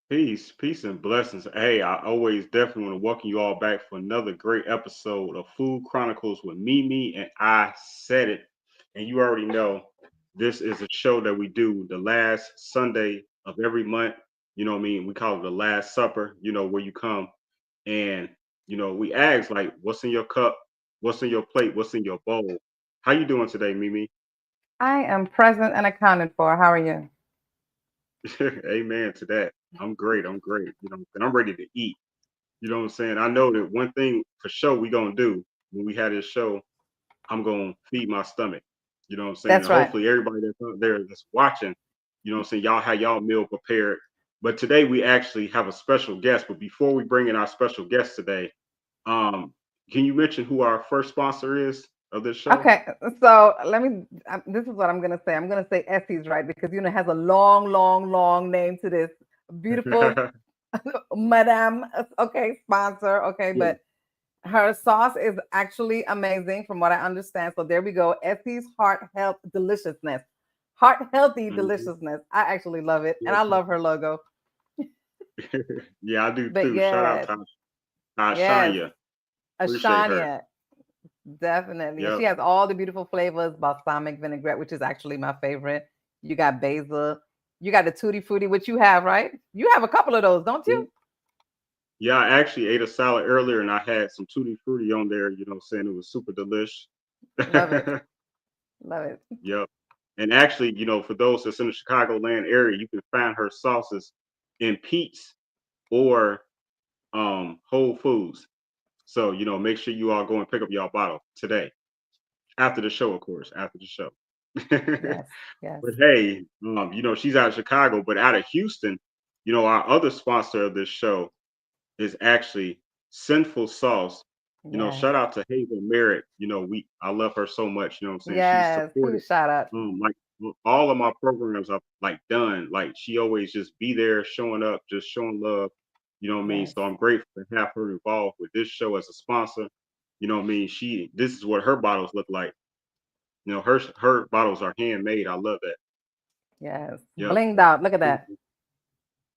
Peace, and blessings. Hey, I always definitely want to welcome you all back for another great episode of Food Chronicles with Mimi and I Said It. And you already know this is a show that we do the last Sunday of every month. You know what I mean? We call it the Last Supper, where you come and we ask like what's in your cup, what's in your plate, what's in your bowl. How you doing today, Mimi? I am present and accounted for. How are you? Amen to that. I'm great. I'm great. And I'm ready to eat. You know what I'm saying? I know that one thing for sure we gonna do when we have this show, I'm gonna feed my stomach. You know what I'm saying? That's And right. hopefully everybody that's out there that's watching, what I'm saying, y'all have y'all meal prepared. But today we actually have a special guest. But before we bring in our special guest today, um, can you mention who our first sponsor is of this show? Okay, so let me. This is what I'm gonna say. I'm gonna say Essie's right because it has a long, long, long name to this beautiful Madame. Okay, sponsor. Okay, Yeah. but her sauce is actually amazing from what I understand. So there we go. Essie's Heart Health Deliciousness, Heart Healthy Mhm. Deliciousness. I actually love it, and Yeah. I love her logo. Yeah, I do But too. Shout out yes, to yes, Shania. Appreciate her. Ashania. Definitely. And she Yep. has all the beautiful flavors, balsamic vinaigrette, which is actually my favorite. You got basil. You got the tutti frutti, which you have, right? You have a couple of those, don't you? Yeah, I actually ate a salad earlier and I had some tutti frutti on there, saying it was super delish. Love it. Love it. Yep. And actually, for those that's in the Chicagoland area, you can find her sauces in Pete's or Whole Foods. So, make sure you all go and pick up y'all bottle today. After the show, of course, after the show. Yes. Yes. But hey, she's out of Chicago, but out of Houston, our other sponsor of this show is actually Sinful Sauce. Yes. Shout out to Hazel Merritt. I love her so much. You know what I'm saying? She's Yes. supported Huge shout out. like all of my programs are like done. Like she always just be there, showing up, just showing love. You know what I mean? Yes. So I'm grateful to have her involved with this show as a sponsor. You know what I mean? This is what her bottles look like. Her bottles are handmade. I love that. Yes. Yep. Blinged out. Look at that.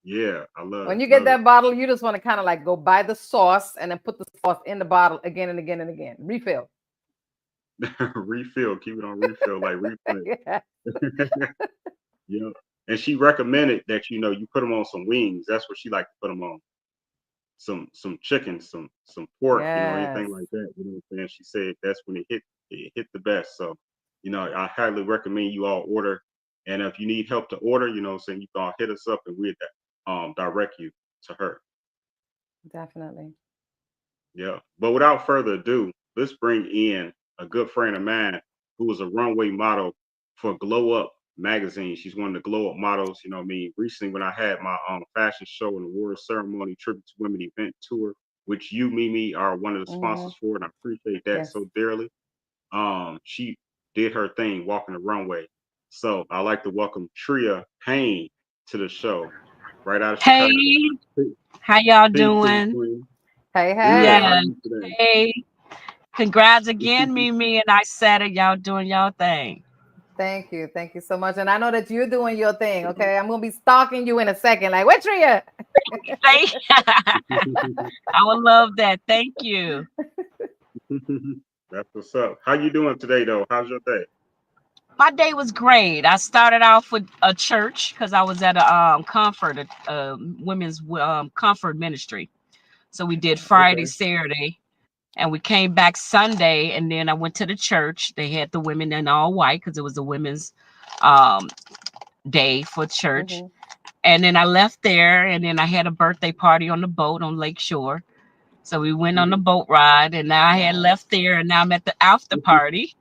Yeah, I love When it. you get Love it. that bottle, you just want to kind of like go buy the sauce and then put the sauce in the bottle again and again and again. Refill. Refill. Keep it on refill, like refill. Yeah. Yep. And she recommended that you put them on some wings. That's what she liked to put them on. Some chicken, some pork, Yes. anything like that. You know what I'm saying? She said that's when it hit the best. So, I highly recommend you all order. And if you need help to order, what I'm saying, you can all hit us up and we'll direct you to her. Definitely. Yeah. But without further ado, let's bring in a good friend of mine who was a runway model for GlowUp magazine. She's one of the GlowUp models. You know what I mean? Recently, when I had my fashion show and award ceremony tribute to women event tour, which you, Mimi, are one of the Hmm. sponsors for, and I appreciate that Yes. so dearly. She did her thing walking the runway. So I like to welcome Tria Payne to the show, right out of Hey, Chicago. Peace, how y'all peace, doing? Queen. Hey, Good. How hey. Yes. are you today? Hey, congrats again, Mimi and I said it. Y'all doing y'all thing. Thank you. Thank you so much. And I know that you're doing your thing. Okay. I'm going to be stalking you in a second. Like, where's Tria? Thank I would love that. Thank you. That's what's up. How you doing today, though? How's your day? My day was great. I started off with a church because I was at a comfort, women's comfort ministry. So we did Friday, Okay. Saturday, and we came back Sunday. And then I went to the church. They had the women in all white because it was a women's um, day for church. Hmm. And then I left there, and then I had a birthday party on the boat on Lake Shore. So we went on the Hmm. boat ride, and now I had Nice. left there, and now I'm at the after party.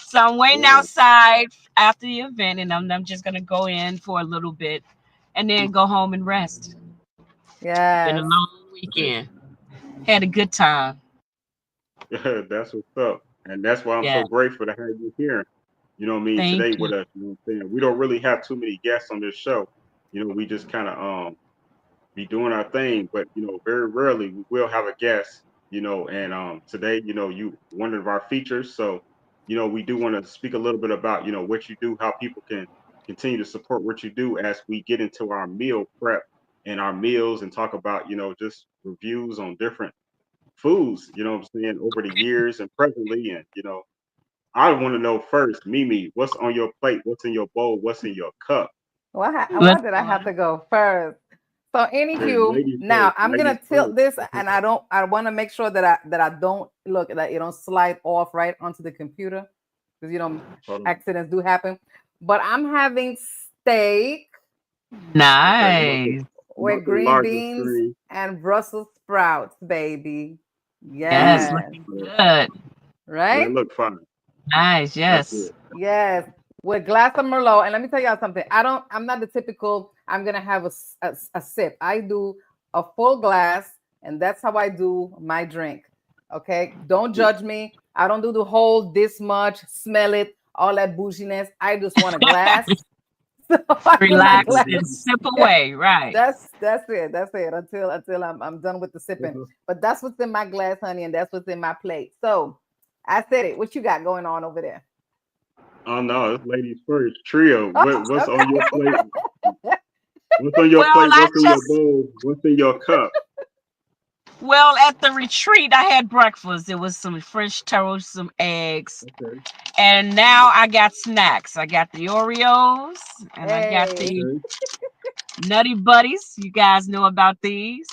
So I'm waiting Yeah. outside after the event, and I'm just gonna go in for a little bit, and then go home and rest. Been a Yes. long weekend. Had a good time. That's what's up. And that's why I'm Yeah. so grateful to have you here. You know what I mean? Thank Today you. with us. You know what I'm saying? We don't really have too many guests on this show. We just kind of be doing our thing, but very rarely we will have a guest, and today, you one of our features. So, we do want to speak a little bit about, what you do, how people can continue to support what you do as we get into our meal prep and our meals and talk about, just reviews on different foods, what I'm saying, over the years and presently. And, I want to know first, Mimi, what's on your plate? What's in your bowl? What's in your cup? Why did I have to go first? So anywho, Ladies now first. I'm gonna Ladies tilt this, first. and I want to make sure that I don't look that it don't slide off right onto the computer, because Hold on. accidents do happen. But I'm having steak Nice. with green larger beans screen. and Brussels sprouts, baby. Yes, Yes, looking good. They right. look fine. Nice. That's Yes. it. Yes, with glass of Merlot. And let me tell y'all something. I'm not the typical, I'm gonna have a sip. I do a full glass, and that's how I do my drink. Okay. Don't judge me. I don't do the whole this much, smell it, all that bouginess. I just want a glass. So I get my Relax glass. and sip away. Right. That's it. That's it. Until I'm done with the sipping. But that's what's in my glass, honey, and that's what's in my plate. So I said it. What you got going on over there? Oh no, it's ladies first. Tria, what's on your Okay. plate? What's on your Well, plate? I What's in your just bowl? What's in your cup? at the retreat I had breakfast. There was some French toast, some eggs, Okay. and now I got snacks. I got the Oreos and I got Hey, the Okay. Nutty Buddies. You guys know about these.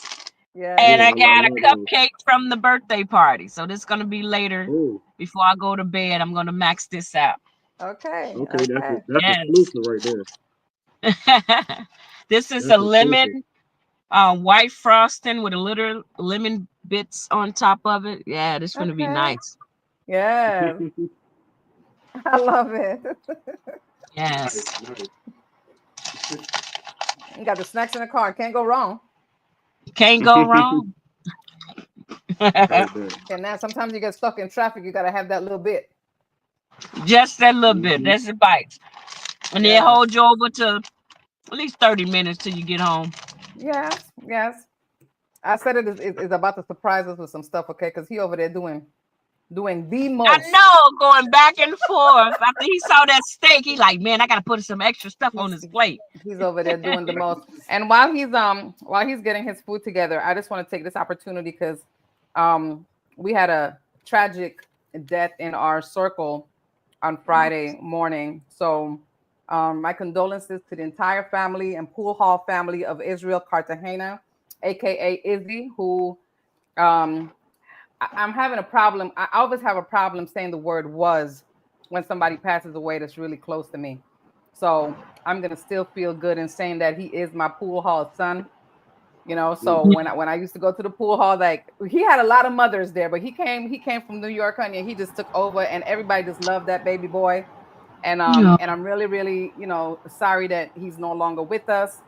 yes. And Yeah, I I got a love those. cupcake from the birthday party. So this is gonna be later Oh, before I go to bed. I'm gonna max this out. Okay. okay. Okay. That's Yes. exclusive right there. This is a That's exclusive. lemon white frosting with a little lemon bits on top of it. Yeah, this is gonna be Okay. nice. Yes. I love it. Nice, Yes. nice. You got the snacks in the car. Can't go wrong. Can't go wrong. Right there. And now sometimes you get stuck in traffic. You gotta have that little bit. Just that little bit. Hmm. That's the bites. And then Yes. hold you over to at least 30 minutes till you get home. Yes. Yes. I said it is about to surprise us with some stuff, okay? Because he over there doing the I most. know, going back and forth. After he saw that steak, he like, man, I gotta put some extra stuff on He's his plate. he's over there doing the Right. most. And while he's getting his food together, I just want to take this opportunity because we had a tragic death in our circle on Friday morning. So my condolences to the entire family and pool hall family of Israel Cartagena, aka Izzy, who um I'm having a problem. I always have a problem saying the word was when somebody passes away that's really close to me. So I'm gonna still feel good in saying that he is my pool hall son. So Mhm. when I used to go to the pool hall, like he had a lot of mothers there, but he came from New York, honey, and he just took over, and everybody just loved that baby boy. And Yeah. and I'm really, really, sorry that he's no longer with us.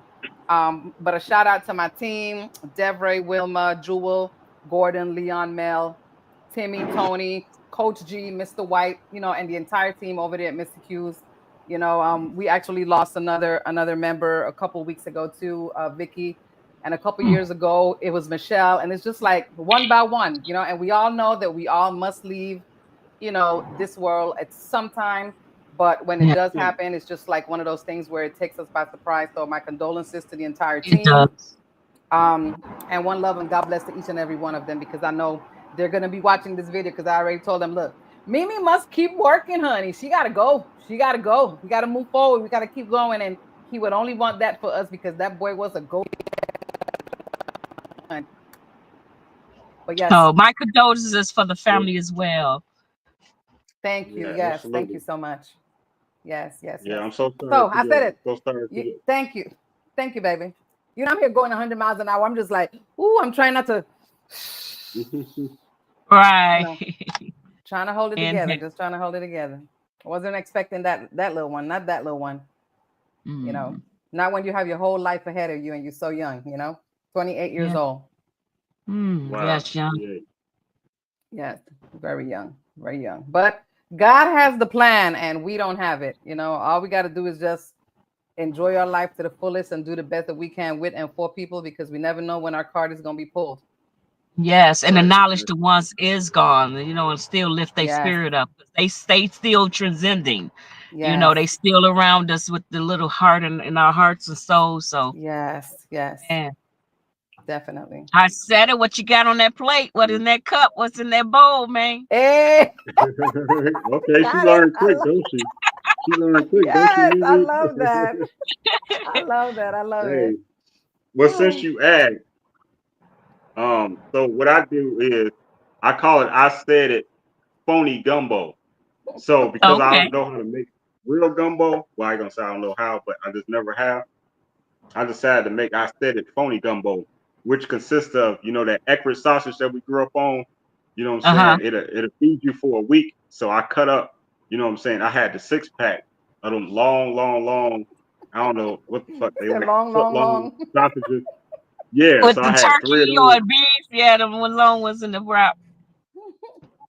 But a shout out to my team: Devray, Wilma, Jewel, Gordon, Leon, Mel, Timmy, Tony, Coach G, Mr. White, and the entire team over there at Mr. Q's. We actually lost another member a couple weeks ago too, Vicky, and a couple years ago it was Michelle, and it's just like one by one, and we all know that we all must leave, this world at some time. But when it Yeah, does Yeah. happen, it's just like one of those things where it takes us by surprise. So my condolences to the entire it team. does. And one love and God bless to each and every one of them, because I know they're gonna be watching this video, because I already told them, look, Mimi must keep working, honey. She gotta go. She gotta go. We gotta move forward. We gotta keep going. And he would only want that for us because that boy was a go. But yes, So my condolences for the Yeah. family as well. thank you. Yeah. Yes, thank you Absolutely. so much. Yes, yes, Yeah. yes. I'm so sorry So for I said your. it. So sorry for your. Thank you. Thank you, baby. I'm here going 100 miles an hour. I'm just like, ooh, I'm trying not to, you Right. know, trying to hold it And together. Just trying to hold it together. I wasn't expecting that little one, not that little one, you know, mm, not when you have your whole life ahead of you and you're so young, 28 years yeah. old. Wow. Yes, young. Yeah. Yes, very young, very young. But God has the plan and we don't have it. All we got to do is just enjoy our life to the fullest and do the best that we can with and for people, because we never know when our card is going to be pulled. Yes, and the Right. knowledge the once is gone, and still lift their Yes. spirit up. They stay still transcending. You know, Yes. they still around us with the little heart in our hearts and souls. So, Yes. Yes. man, Definitely. I said it. What you got on that plate? What in that cup? What's in that bowl, man? Hey, Okay, she got it. learned quick, don't she? She learned quick, don't she, Yes, I Mimi? love that. I love that. I love Hey, it. well, since Ooh. you asked, so what I do is I call it I said it phony gumbo. So because I Okay. don't know how to make real gumbo, well, I ain't gonna say I don't know how, but I just never have. I decided to make I said it phony gumbo, which consists of that accurate sausage that we grew up on. You know what I'm Uh-huh. saying? It'll feed you for a week. So I cut up. You know what I'm saying? I had the 6-pack of them long. I don't know what the fuck they They're were, long, foot long, long long. sausages. Yeah, With so the I had 3 of turkey those. or beef, yeah, the one long ones in the wrap.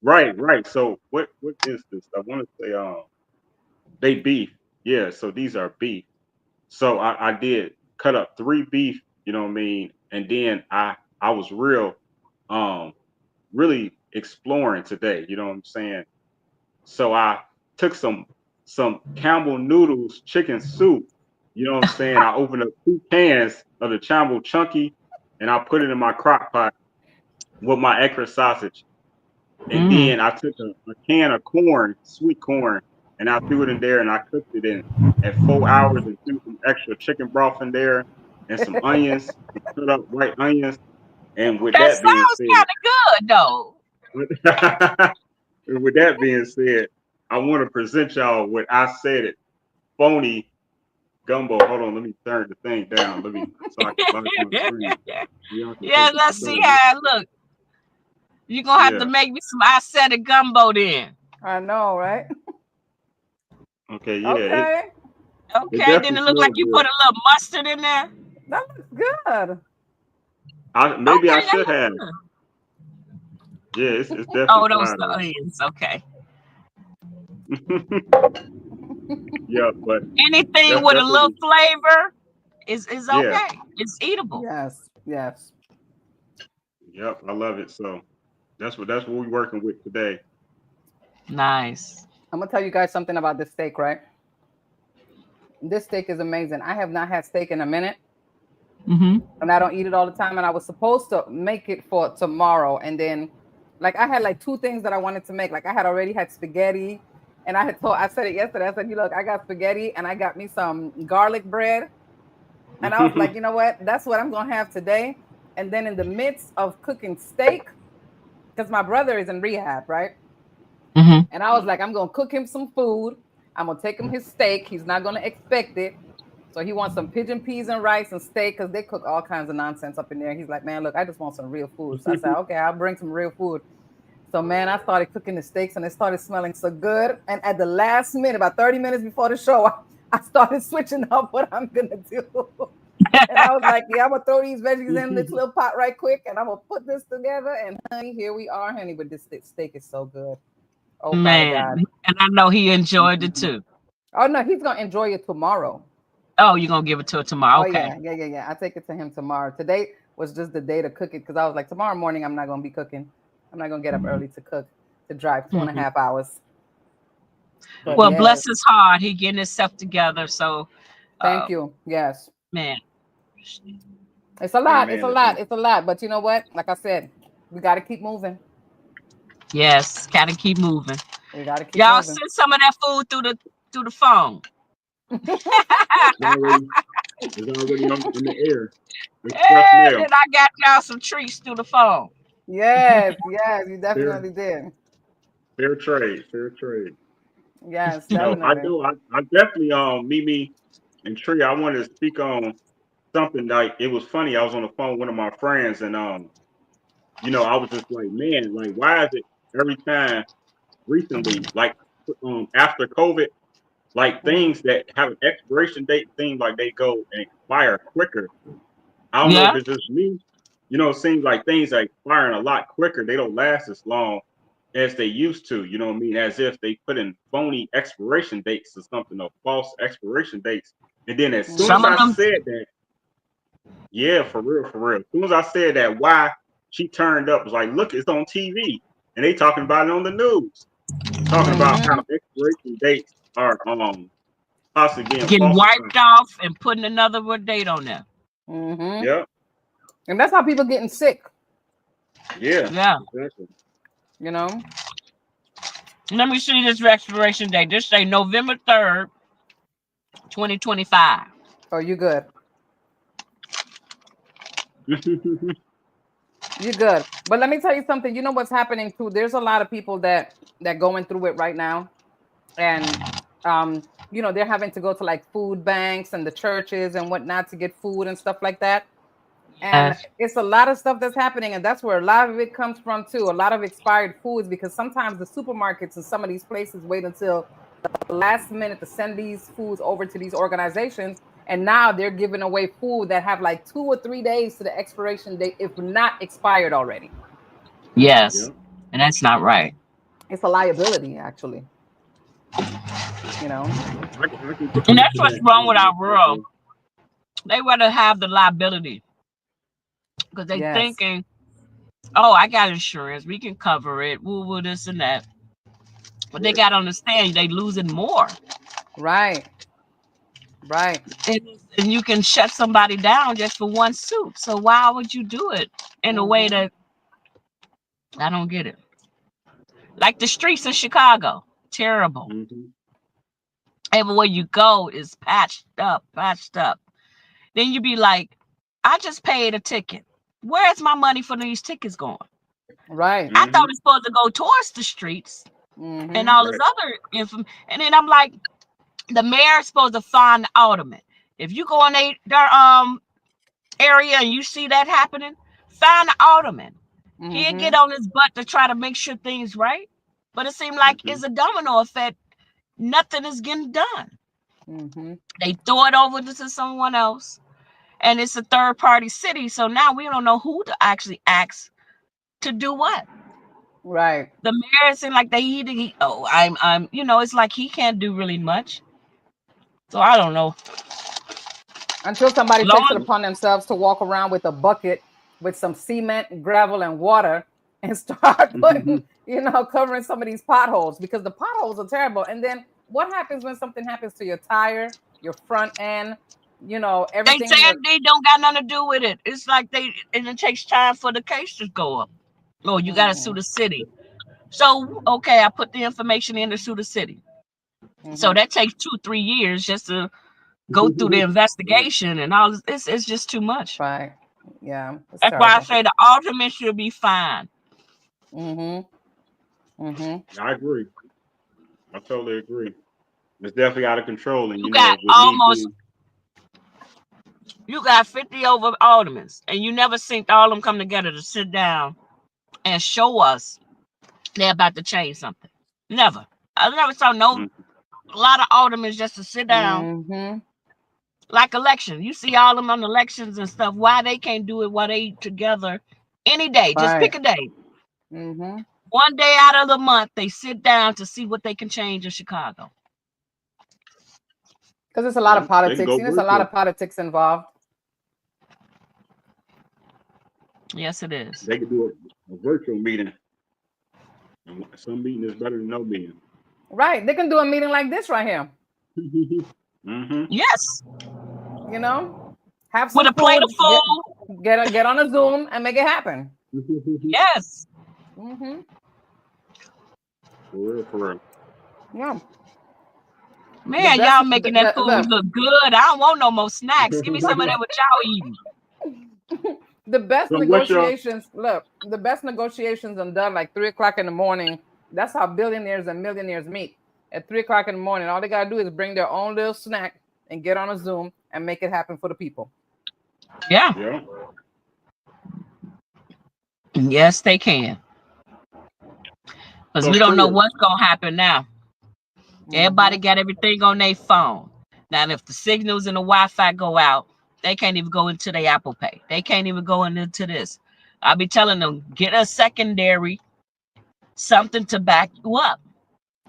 Right. So what is this? I want to say they beef. Yeah, so these are beef. So I did cut up 3 beef, you know what I mean? And then I was um really exploring today, you know what I'm saying? So I took some Campbell noodles chicken soup, you know what I'm saying? I opened up 2 cans of the Campbell chunky and I put it in my crock pot with my extra sausage. And Mm. then I took a can of corn, sweet corn, and I threw it in there and I cooked it in at 4 hours and threw some extra chicken broth in there and some onions, some cut up white onions. And with That that being sounds said, kind of good, though. with that being said, I want to present y'all what I said it phony gumbo. Hold on, let me turn the thing down. Let me so I can lock my screen. Y'all can Yeah, take a let's see better look. how it look. You're gonna have to Yeah. make me some I said it gumbo then. I know, right? Okay. Yeah. Okay. It Okay, then definitely it look like smells you good. put a little mustard in there. That looks good. Maybe I Okay, that should looks have. good. Yeah, it's Oh, definitely those fire the though. onions. Okay. Yeah, but Anything that's with a little definitely flavor is yeah. okay. It's eatable. Yes. Yes. Yep, I love it. So that's what we're working with today. Nice. I'm gonna tell you guys something about this steak, right? This steak is amazing. I have not had steak in a minute, Mm-hmm. and I don't eat it all the time. And I was supposed to make it for tomorrow, and then, like, I had like 2 things that I wanted to make. Like, I had already had spaghetti, and I said it yesterday. I said, you look, I got spaghetti, and I got me some garlic bread, and I was like, you know what? That's what I'm gonna have today. And then in the midst of cooking steak, because my brother is in rehab, right? Mm-hmm. And I was like, I'm gonna cook him some food. I'm gonna take him his steak. He's not gonna expect it. So he wants some pigeon peas and rice and steak because they cook all kinds of nonsense up in there. He's like, man, look, I just want some real food. So I said, okay, I'll bring some real food. So man, I started cooking the steaks and it started smelling so good. And at the last minute, about 30 minutes before the show, I started switching up what I'm gonna do. And I was like, yeah, I'm gonna throw these veggies in this little pot right quick, and I'm gonna put this together. And honey, here we are, honey. But this steak is so good. Oh, Father Man, God. and I know he enjoyed it too. Oh no, he's gonna enjoy it tomorrow. Oh, you're gonna give it to her tomorrow. Oh Okay. yeah. I take it to him tomorrow. Today was just the day to cook it because I was like, tomorrow morning I'm not gonna be cooking. I'm not gonna get up early to cook to drive two and a Mhm. half hours. But Well, yes, bless his heart. He getting himself together. So, thank you. Yes, man, it's a lot. It's a Amen. lot. It's a lot. But you know what? Like I said, we got to keep moving. yes, gotta keep moving. We got to keep Y'all moving. send some of that food through the phone. It's already it's already in the air. Express And mail. then I got y'all some treats through the phone. Yes, you Fair definitely did. fair trade. Fair trade. Yes, So I definitely. do I definitely Mimi and Tria, I wanted to speak on something like it was funny. I was on the phone with one of my friends and I was just like, man, like why is it every time recently, like after COVID, like Mhm. things that have an expiration date seem like they go and expire quicker. I don't know if Yeah. it's just me. It seems like things are expiring a lot quicker. They don't last as long as they used to. You know what I mean? As if they put in phony expiration dates or something, or false expiration dates. And then as soon as Some Mhm. of I them. said that, yeah, for real, for real. As soon as I said that, why she turned up was like, look, it's on TV, and they talking about it on the news, talking about how Mhm. expiration dates are possibly getting Getting falsified. wiped off and putting another date on there. Mm-hmm. Yeah. And that's how people getting sick. Yeah. Yeah. Exactly. You know. Let me see this expiration date. This say November 3rd, 2025. Oh, you good. You're good. But let me tell you something. You know what's happening too? There's a lot of people that going through it right now. And you know, they're having to go to like food banks and the churches and whatnot to get food and stuff like that. And Yes. it's a lot of stuff that's happening, and that's where a lot of it comes from too. A lot of expired foods, because sometimes the supermarkets and some of these places wait until the last minute to send these foods over to these organizations, and now they're giving away food that have like 2 or 3 days to the expiration date, if not expired already. Yes. Yeah. And that's not right. It's a liability, actually. You know. I can And definitely that's see what's that. wrong with our world. They rather have the liability because they Yes. thinking, oh, I got insurance, we can cover it, woo this and that. But they got to understand they losing more. Right. Right. And you can shut somebody down just for one suit. So why would you do it in a way that I don't get it? Like the streets of Chicago, terrible. Everywhere you go is patched up. Then you be like, I just paid a ticket. Where's my money for these tickets going? Right. I thought it's supposed to go towards the streets and all this other information. And then I'm like, the mayor's supposed to find the alderman. If you go in their area and you see that happening, find the alderman. He'll get on his butt to try to make sure things right. But it seemed like it's a domino effect. Nothing is getting done. They throw it over to someone else, and it's a third party city. So now we don't know who to actually ask to do what. Right. The mayor seemed like I'm you know, it's like he can't do really much. So I don't know. Until somebody takes it upon themselves to walk around with a bucket with some cement, gravel, and water and start putting, you know, covering some of these potholes, because the potholes are terrible. And then what happens when something happens to your tire, your front end, you know, everything? They said they don't got nothing to do with it. It's like and it takes time for the case to go up. Oh, you got to sue the city. So, okay, I put the information in to sue the city. So that takes 2-3 years just to go through the investigation and all this. It's just too much. Right. Yeah. That's why I say the alderman should be fine. I agree. I totally agree. It's definitely out of control. And you got you got 50 over aldermen, and you never seen all of them come together to sit down and show us they're about to change something. Never. I never saw a lot of aldermen just to sit down. Like election. You see all of them on elections and stuff. Why they can't do it while they together any day? Just pick a day. One day out of the month, they sit down to see what they can change in Chicago. Because there's a lot of politics. There's a lot of politics involved. Yes, it is. They could do a virtual meeting. And some meeting is better than no meeting. Right. They can do a meeting like this right here. Yes. You know, have some with a plate of food. Get on a Zoom and make it happen. Yes. For real. Yeah. Man, y'all making that food look good. I don't want no more snacks. Give me some of that what y'all eating. The best negotiations, look, the best negotiations are done like 3 o'clock in the morning. That's how billionaires and millionaires meet. At 3 o'clock in the morning, all they gotta do is bring their own little snack and get on a Zoom and make it happen for the people. Yeah. Yes, they can. Because we don't know what's gonna happen now. Everybody got everything on their phone. Now, if the signals and the Wi-Fi go out, they can't even go into their Apple Pay. They can't even go into this. I'll be telling them, get a secondary, something to back you up.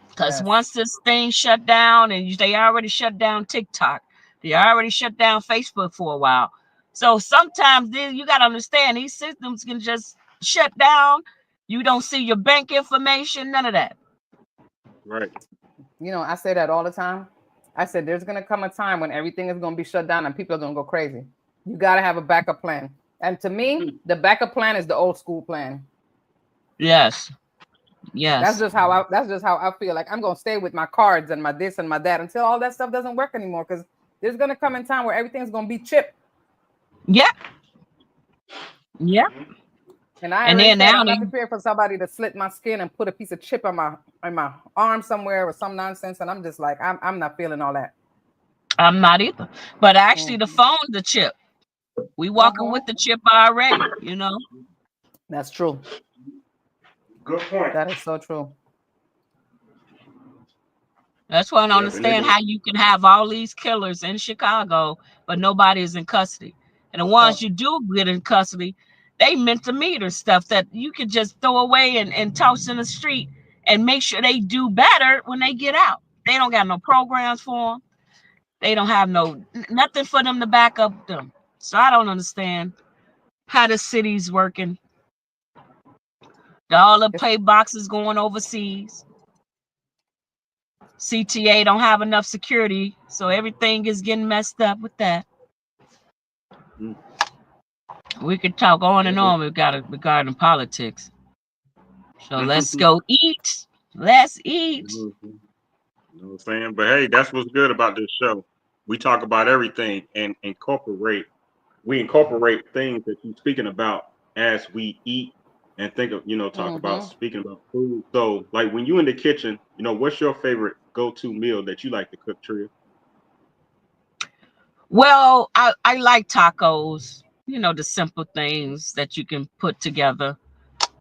Because once this thing shut down, and they already shut down TikTok, they already shut down Facebook for a while. So sometimes you got to understand, these systems can just shut down. You don't see your bank information, none of that. Right. You know, I say that all the time. I said there's gonna come a time when everything is gonna be shut down and people are gonna go crazy. You gotta have a backup plan. And to me, the backup plan is the old school plan. Yes. Yes. That's just how I feel. Like I'm gonna stay with my cards and my this and my that until all that stuff doesn't work anymore. Because there's gonna come a time where everything's gonna be chipped. Yep. Yep. And I'm not prepared for somebody to slit my skin and put a piece of chip on my arm somewhere or some nonsense. And I'm just like, I'm not feeling all that. I'm not either. But actually, the phone's the chip. We walking with the chip already. You know. That's true. Good point. That is so true. That's why I don't understand how you can have all these killers in Chicago, but nobody is in custody. And the ones you do get in custody, they meter stuff that you could just throw away and toss in the street and make sure they do better when they get out. They don't got no programs for them. They don't have nothing for them to back up them. So I don't understand how the city's working. All the pay boxes going overseas. CTA don't have enough security, so everything is getting messed up with that. We could talk on and on regarding politics. So let's go eat. Let's eat. You know what I'm saying? But hey, that's what's good about this show. We talk about everything and incorporate things that you're speaking about as we eat and think of, talk about speaking about food. So like when you in the kitchen, what's your favorite go-to meal that you like to cook, Tria? Well, I like tacos, the simple things that you can put together.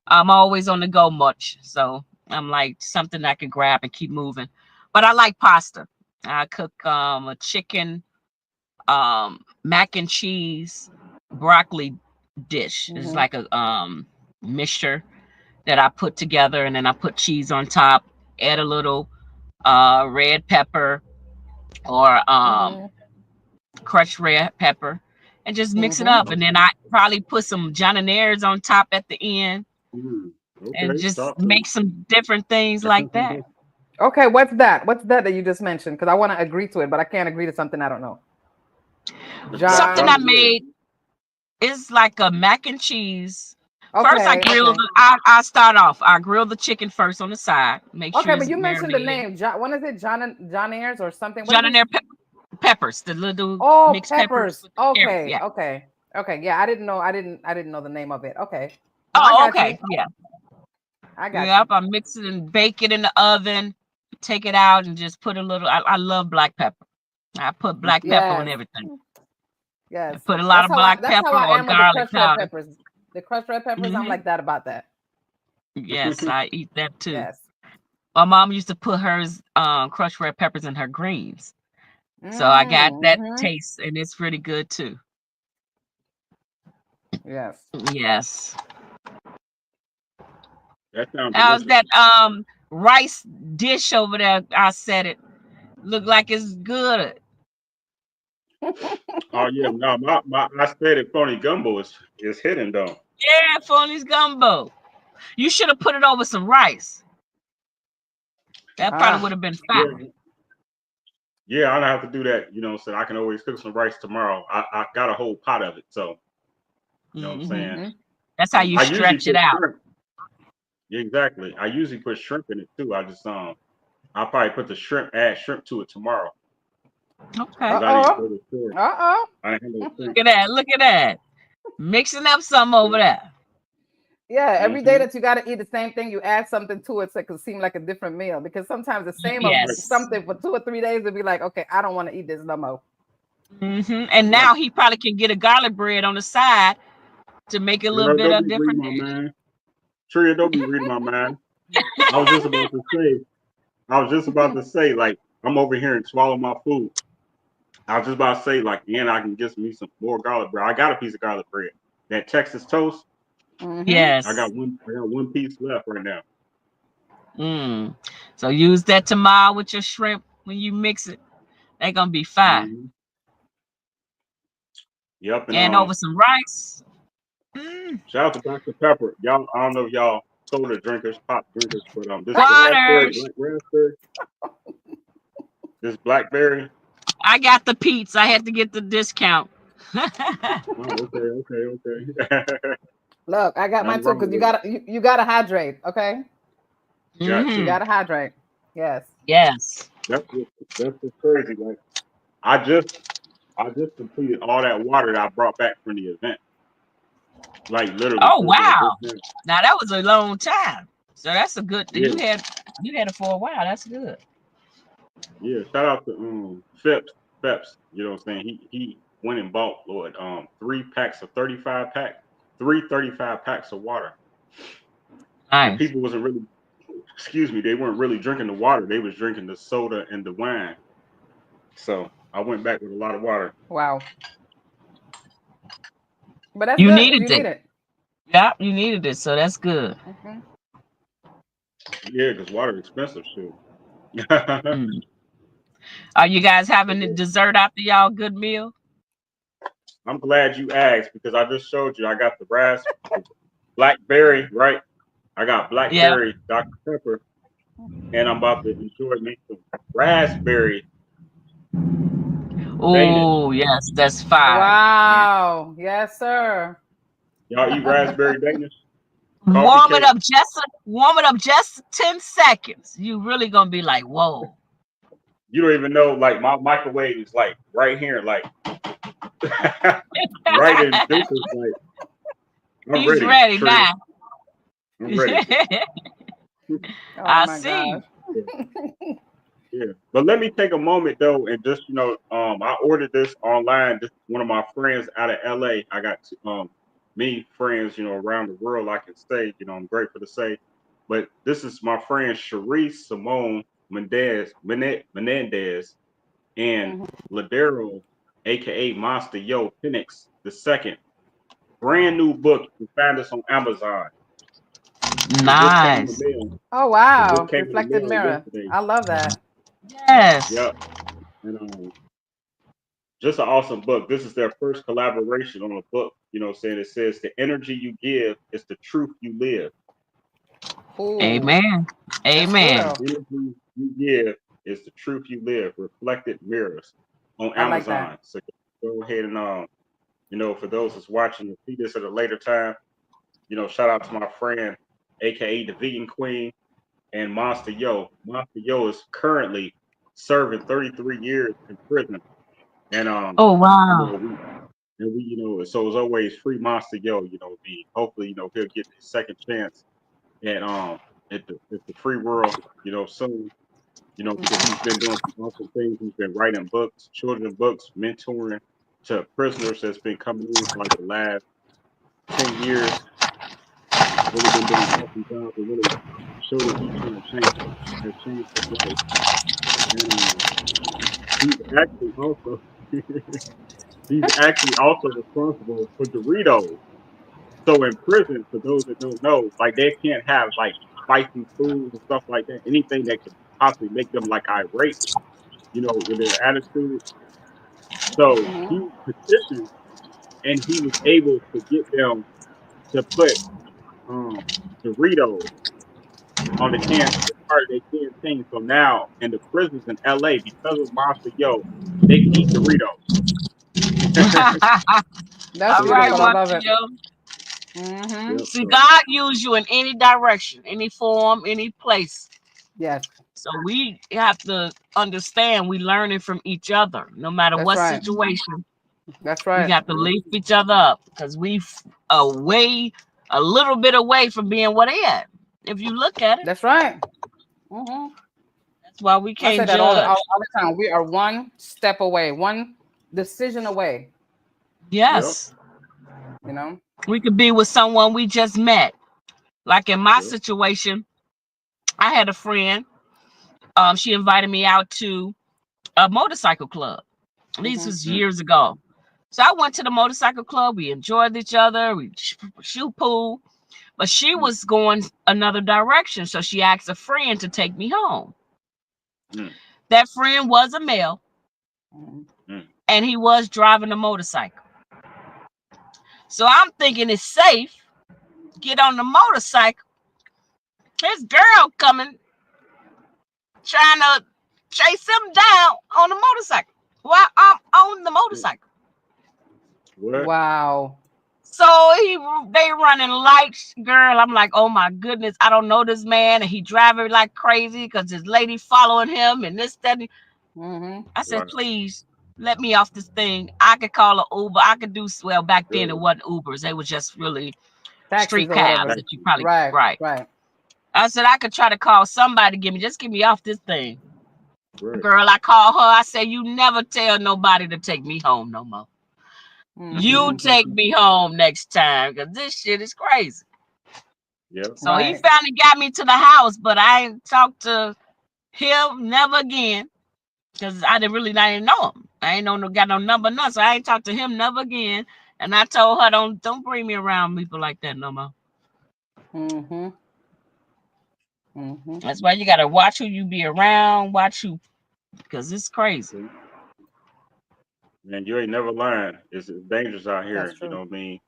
I'm always on the go much. So I'm like something I can grab and keep moving. But I like pasta. I cook a chicken, mac and cheese, broccoli dish. It's like a mixture that I put together, and then I put cheese on top, add a little red pepper or crushed red pepper, and just mix it up. And then I probably put some John-and-Airs on top at the end, and just make some different things like that. Okay, what's that? What's that you just mentioned? Because I want to agree to it, but I can't agree to something I don't know. Something I made is like a mac and cheese. First, I grill. I start off. I grill the chicken first on the side. Make sure. Okay, but you mentioned the name. What is it? John-and-Airs or something? John-and-Air peppers. The little mixed peppers. Okay. Yeah. Okay. Yeah, I didn't know the name of it. Okay. Okay. You. Yeah. I got you. I mix it and bake it in the oven. Take it out and just put a little. I love black pepper. I put black pepper on everything. Yes. I put a lot of black pepper or garlic powder. The crushed red peppers, I'm like that about that. Yes, I eat that too. Yes. My mom used to put hers crushed red peppers in her greens. So I got that taste, and it's pretty good too. Yes. Yes. That sounds how's that rice dish over there? I said it. Look like it's good. Oh yeah, no, I said it. Phony gumbo is hitting though. Yeah, phony's gumbo. You should have put it over some rice. That probably would have been fine. Yeah, I don't have to do that. So I can always cook some rice tomorrow. I got a whole pot of it, so you know what I'm saying. That's how you stretch it out. Shrimp. Yeah, exactly. I usually put shrimp in it too. I'll probably put add shrimp to it tomorrow. Okay. Look at that. Mixing up something over there. Yeah, every day that you got to eat the same thing, you add something to it so it can seem like a different meal. Because sometimes the same something for 2 or 3 days will be like, okay, I don't want to eat this no more. And now he probably can get a garlic bread on the side to make it a little bit of different. Tria, don't be reading my mind. I was just about to say, like, I'm over here and swallow my food. I was just about to say, like, I can get me some more garlic bread. I got a piece of garlic bread. That Texas toast. Yes. I got one piece left right now. So use that tomorrow with your shrimp when you mix it. They're gonna be fine. Yep. And over some rice. Shout out to Dr. Pepper. Y'all, I don't know if y'all soda drinkers, pop drinkers, but this raspberry. This blackberry. I got the Pete's. I had to get the discount. Oh, okay. Look, I got mine Nothing too wrong because with it. you gotta hydrate. Okay, Got you to. gotta hydrate. Yes. Yes. That's just crazy. Like I just completed all that water that I brought back from the event. Like literally Oh just wow. now. Now that was a long time. So that's a good. Yeah, You had it for a while. That's good. yeah. Shout out to Phipps. Phipps, you know what I'm saying? He went and bought Lord 3 packs of 35 pack, 335 packs of water. And Nice. people wasn't really excuse me, they weren't really drinking the water. They was drinking the soda and the wine. So I went back with a lot of water. Wow. But that's You good because you needed need it. it. Yeah, you needed it. So that's good. Hmm. Yeah, because water is expensive shit. Mm. Are you guys having the dessert after y'all good meal? I'm glad you asked because I just showed you I got the blackberry, right? I got Yeah. blackberry Dr. Pepper, and I'm about to enjoy me some raspberry Danish. Oh, yes, that's fire. Wow. Yes, sir. Y'all eat raspberry Danish? Coffee Warm it cake? up just 10 seconds. You really gonna be like, whoa. You don't even know, like my microwave is like right here, like right in this is like I'm He's ready, ready Tria. now. I'm ready. Oh I my see. gosh. Yeah. But let me take a moment though and just, I ordered this online. This is one of my friends out of LA. I got many friends, around the world I can say, I'm grateful to say. But this is my friend Sharice Simone Menendez and Mhm. Ladero, aka Monster Yo Penix the second. Brand new book. You can find this on Amazon. It just came in the Nice. mail. Oh It just wow. came in the Reflected mail mirror. yesterday. I love that. Yes. Yep. And just an awesome book. This is their first collaboration on a book. Saying it says the energy you give is the truth you live. Ooh, Amen. that's Amen. real. The energy you give is the truth you live. Reflected mirrors on I like that. Amazon. So go ahead and for those that's watching and see this at a later time, shout out to my friend, aka the Vegan Queen and Monster Yo. Monster Yo is currently serving 33 years in prison. And Oh wow. so it's always free Monster Yo, hopefully, he'll get his second chance at the free world, soon, because he's been doing some awesome things. He's been writing books, children's books, mentoring to prisoners that's been coming in for like the last 10 years. Really been doing an awesome job and really show that he's trying to change his life. And he's actually also he's actually also responsible for Doritos. So in prison, for those that don't know, like they can't have like spicy food and stuff like that. Anything that could possibly make them like irate, with their attitude. So Hmm. he petitioned and he was able to get them to put um Doritos on the can as part of their campaign. So now in the prisons in LA, because of Monster Yo, they can eat Doritos. That's All So right, beautiful. I now, love Monster it. Yo. Hmm. yep. See, So God use you in any direction, any form, any place. Yes, So we have to understand we learning from each other, no matter that's what right. situation. That's We right. got to lift each other up because we away a little bit away from being what they at. If you look at it, That's right. Hmm. that's why we I say can't that all judge. the time. We are one step away, one decision away. yep, Yes, You know. we could be with someone we just met. Like in my yep. situation, I had a friend. She invited me out to a motorcycle club. This Hmm. was years ago. So I went to the motorcycle club. We enjoyed each other. We shoot pool. But she Mm, was going another direction. So she asked a friend to take me home. mm, That friend was a male Hmm. mm. and he was driving a motorcycle. So I'm thinking it's safe. Get on the motorcycle. This girl coming, trying to chase him down on the motorcycle while I'm on the motorcycle. What? Wow. So they running lights, girl. I'm like, oh my goodness, I don't know this man, and he driving like crazy because his lady following him and this, that. I said, Right. please let me off this thing. I could call an Uber. I could do well back then. It Really? wasn't Ubers. They were just really Taxis street or cabs whatever. that you probably Right. I said I could try to call somebody to get me off this thing. Right. Girl, I called her. I said, you never tell nobody to take me home no more. You take me home next time because this shit is crazy. Yep. So he finally got me to the house, but I ain't talked to him never again because I didn't know him. I ain't got no number, nothing. So I ain't talked to him never again. And I told her, don't bring me around people like that no more. That's why you gotta watch who you be around, because it's crazy. Man, you ain't never lying. It's dangerous out here. You know what I mean?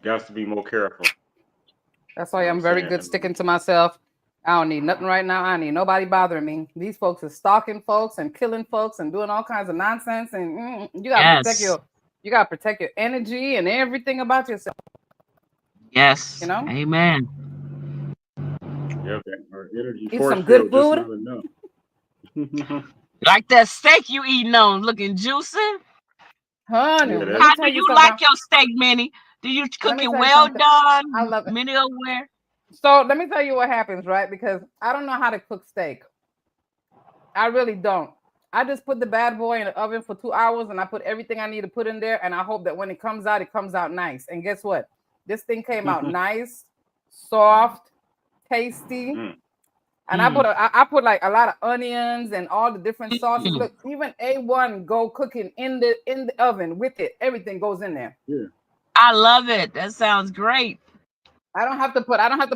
Got to be more careful. That's why I'm very good sticking to myself. I don't need nothing right now. I don't need nobody bothering me. These folks are stalking folks and killing folks and doing all kinds of nonsense. And you gotta protect your energy and everything about yourself. Yes. You know? Amen. Yep, our energy Eat force some good field food. just not enough. Like that steak you eating on, looking juicy. Honey, Yeah, how do you like your steak, Minnie? Do you cook it well done? I love it. Minnie where? So let me tell you what happens, right? Because I don't know how to cook steak. I really don't. I just put the bad boy in the oven for 2 hours and I put everything I need to put in there. And I hope that when it comes out nice. And guess what? This thing came out nice, soft, tasty. And I put like a lot of onions and all the different sauces. Look, even A1 go cooking in the oven with it. Everything goes in there. Yeah. I love it. That sounds great. I don't have to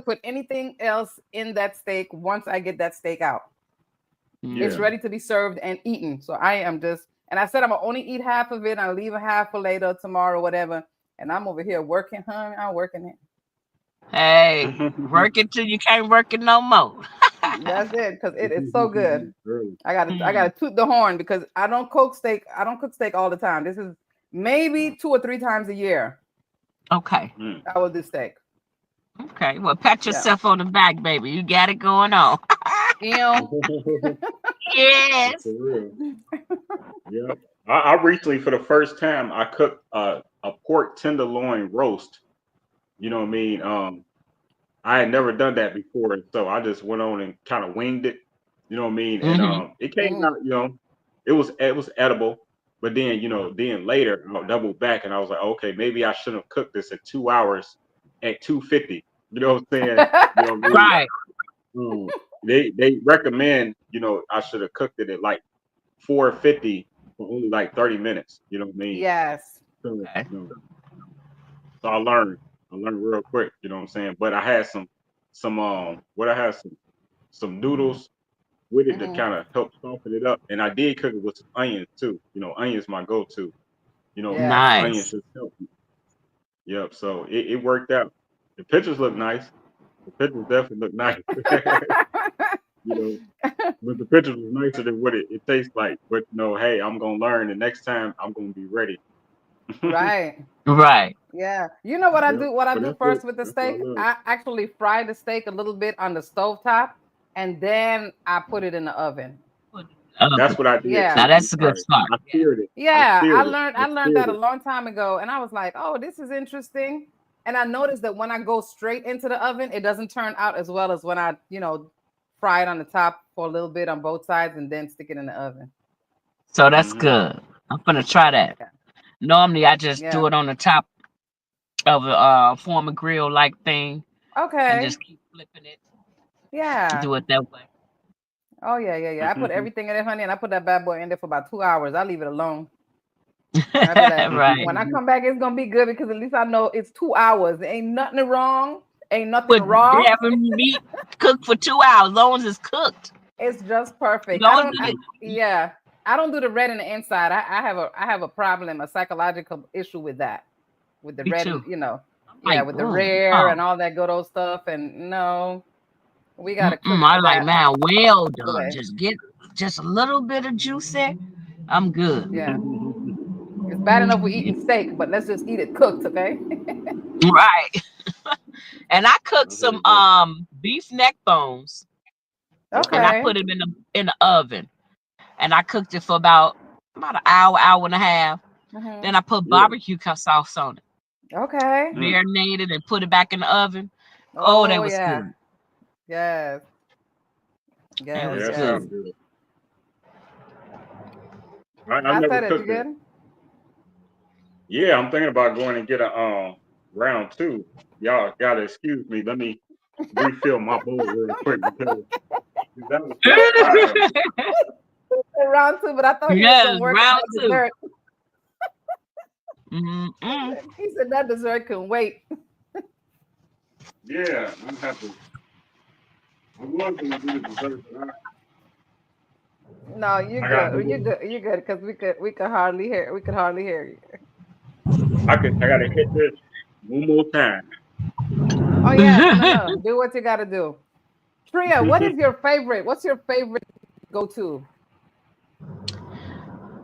put anything else in that steak once I get that steak out. Yeah. It's ready to be served and eaten. So I am and I said I'm gonna only eat half of it. I'll leave a half for later, tomorrow, whatever. And I'm over here working, honey. I'm working it. Hey, work it till you can't work it no more. That's it, because it is so good. I gotta toot the horn because I don't cook steak. I don't cook steak all the time. This is maybe 2 or 3 times a year. Okay. I will do steak. Okay. Well, pat yourself on the back, baby. You got it going on. Yes. For real. Yeah. I recently, for the first time, I cooked a pork tenderloin roast. You know what I mean? I had never done that before, so I just went on and kind of winged it. You know what I mean? And it came out, it was edible. But then, then later I doubled back and I was like, okay, maybe I shouldn't have cooked this at 2 hours at 250. You know what I'm saying? You know what I mean? Right. They recommend, I should have cooked it at like 450 for only like 30 minutes. You know what I mean? Yes. So, so I learned real quick, you know what I'm saying? But I had some noodles with it to kind of help soften it up. And I did cook it with some onions too. Onions my go-to. Nice. Onions just help me. Yep. So it worked out. The pictures look nice. The pictures definitely look nice. But the pictures was nicer than what it tastes like. But hey, I'm gonna learn, and next time I'm gonna be ready. Right. Yeah. You know what I do? What I do first with the steak? I actually fry the steak a little bit on the stovetop, and then I put it in the oven. That's what I did. Yeah. Now that's a good start. I seared it. Yeah, I learned that a long time ago, and I was like, oh, this is interesting. And I noticed that when I go straight into the oven, it doesn't turn out as well as when I, fry it on the top for a little bit on both sides and then stick it in the oven. So that's good. I'm gonna try that. Yeah. Normally, I just do it on the top of a form of grill like thing. Okay. And just keep flipping it. Yeah. Do it that way. Oh yeah. I put everything in there, honey, and I put that bad boy in there for about 2 hours. I leave it alone. Right. When I come back, it's gonna be good because at least I know it's 2 hours. There ain't nothing wrong. Ain't nothing wrong. Having meat cooked for 2 hours, as long as it's cooked. It's just perfect. I don't do the red in the inside. I have a problem, a psychological issue with that. With the red, with the rare and all that good old stuff. And no, We gotta cook I like that mine well the done. way. Just get just a little bit of juice there. I'm good. Yeah. It's bad enough we're eating steak, but let's just eat it cooked, okay? Right. And I cooked I hear some you. beef neck bones, and Okay. I Okay. put them in the oven, and I cooked it for about an hour and a half. Hmm. Then I put Yeah. barbecue sauce on it, Okay. Mm. marinated, and put it back in the oven. Oh, that Oh was yeah. good. Yes. It Yes. was Yeah, that Yes. good. sounds good. I I never said it. You cooked that. good? Yeah, I'm thinking about going and get a round two. Y'all gotta excuse me. Let me refill my bowl real quick because that was fire. Round two, but I thought he was Yes, gonna work on round that two. dessert. Mm-mm. He said that dessert can wait. Yeah, I'm happy. I was gonna do the dessert, but No, you I got good. You to. good. You good because we could hardly hear. We could hardly hear you. I gotta hit this one more time. Oh yeah. No, no, no. Do what you gotta do. Tria, what is your favorite? What's your favorite go-to?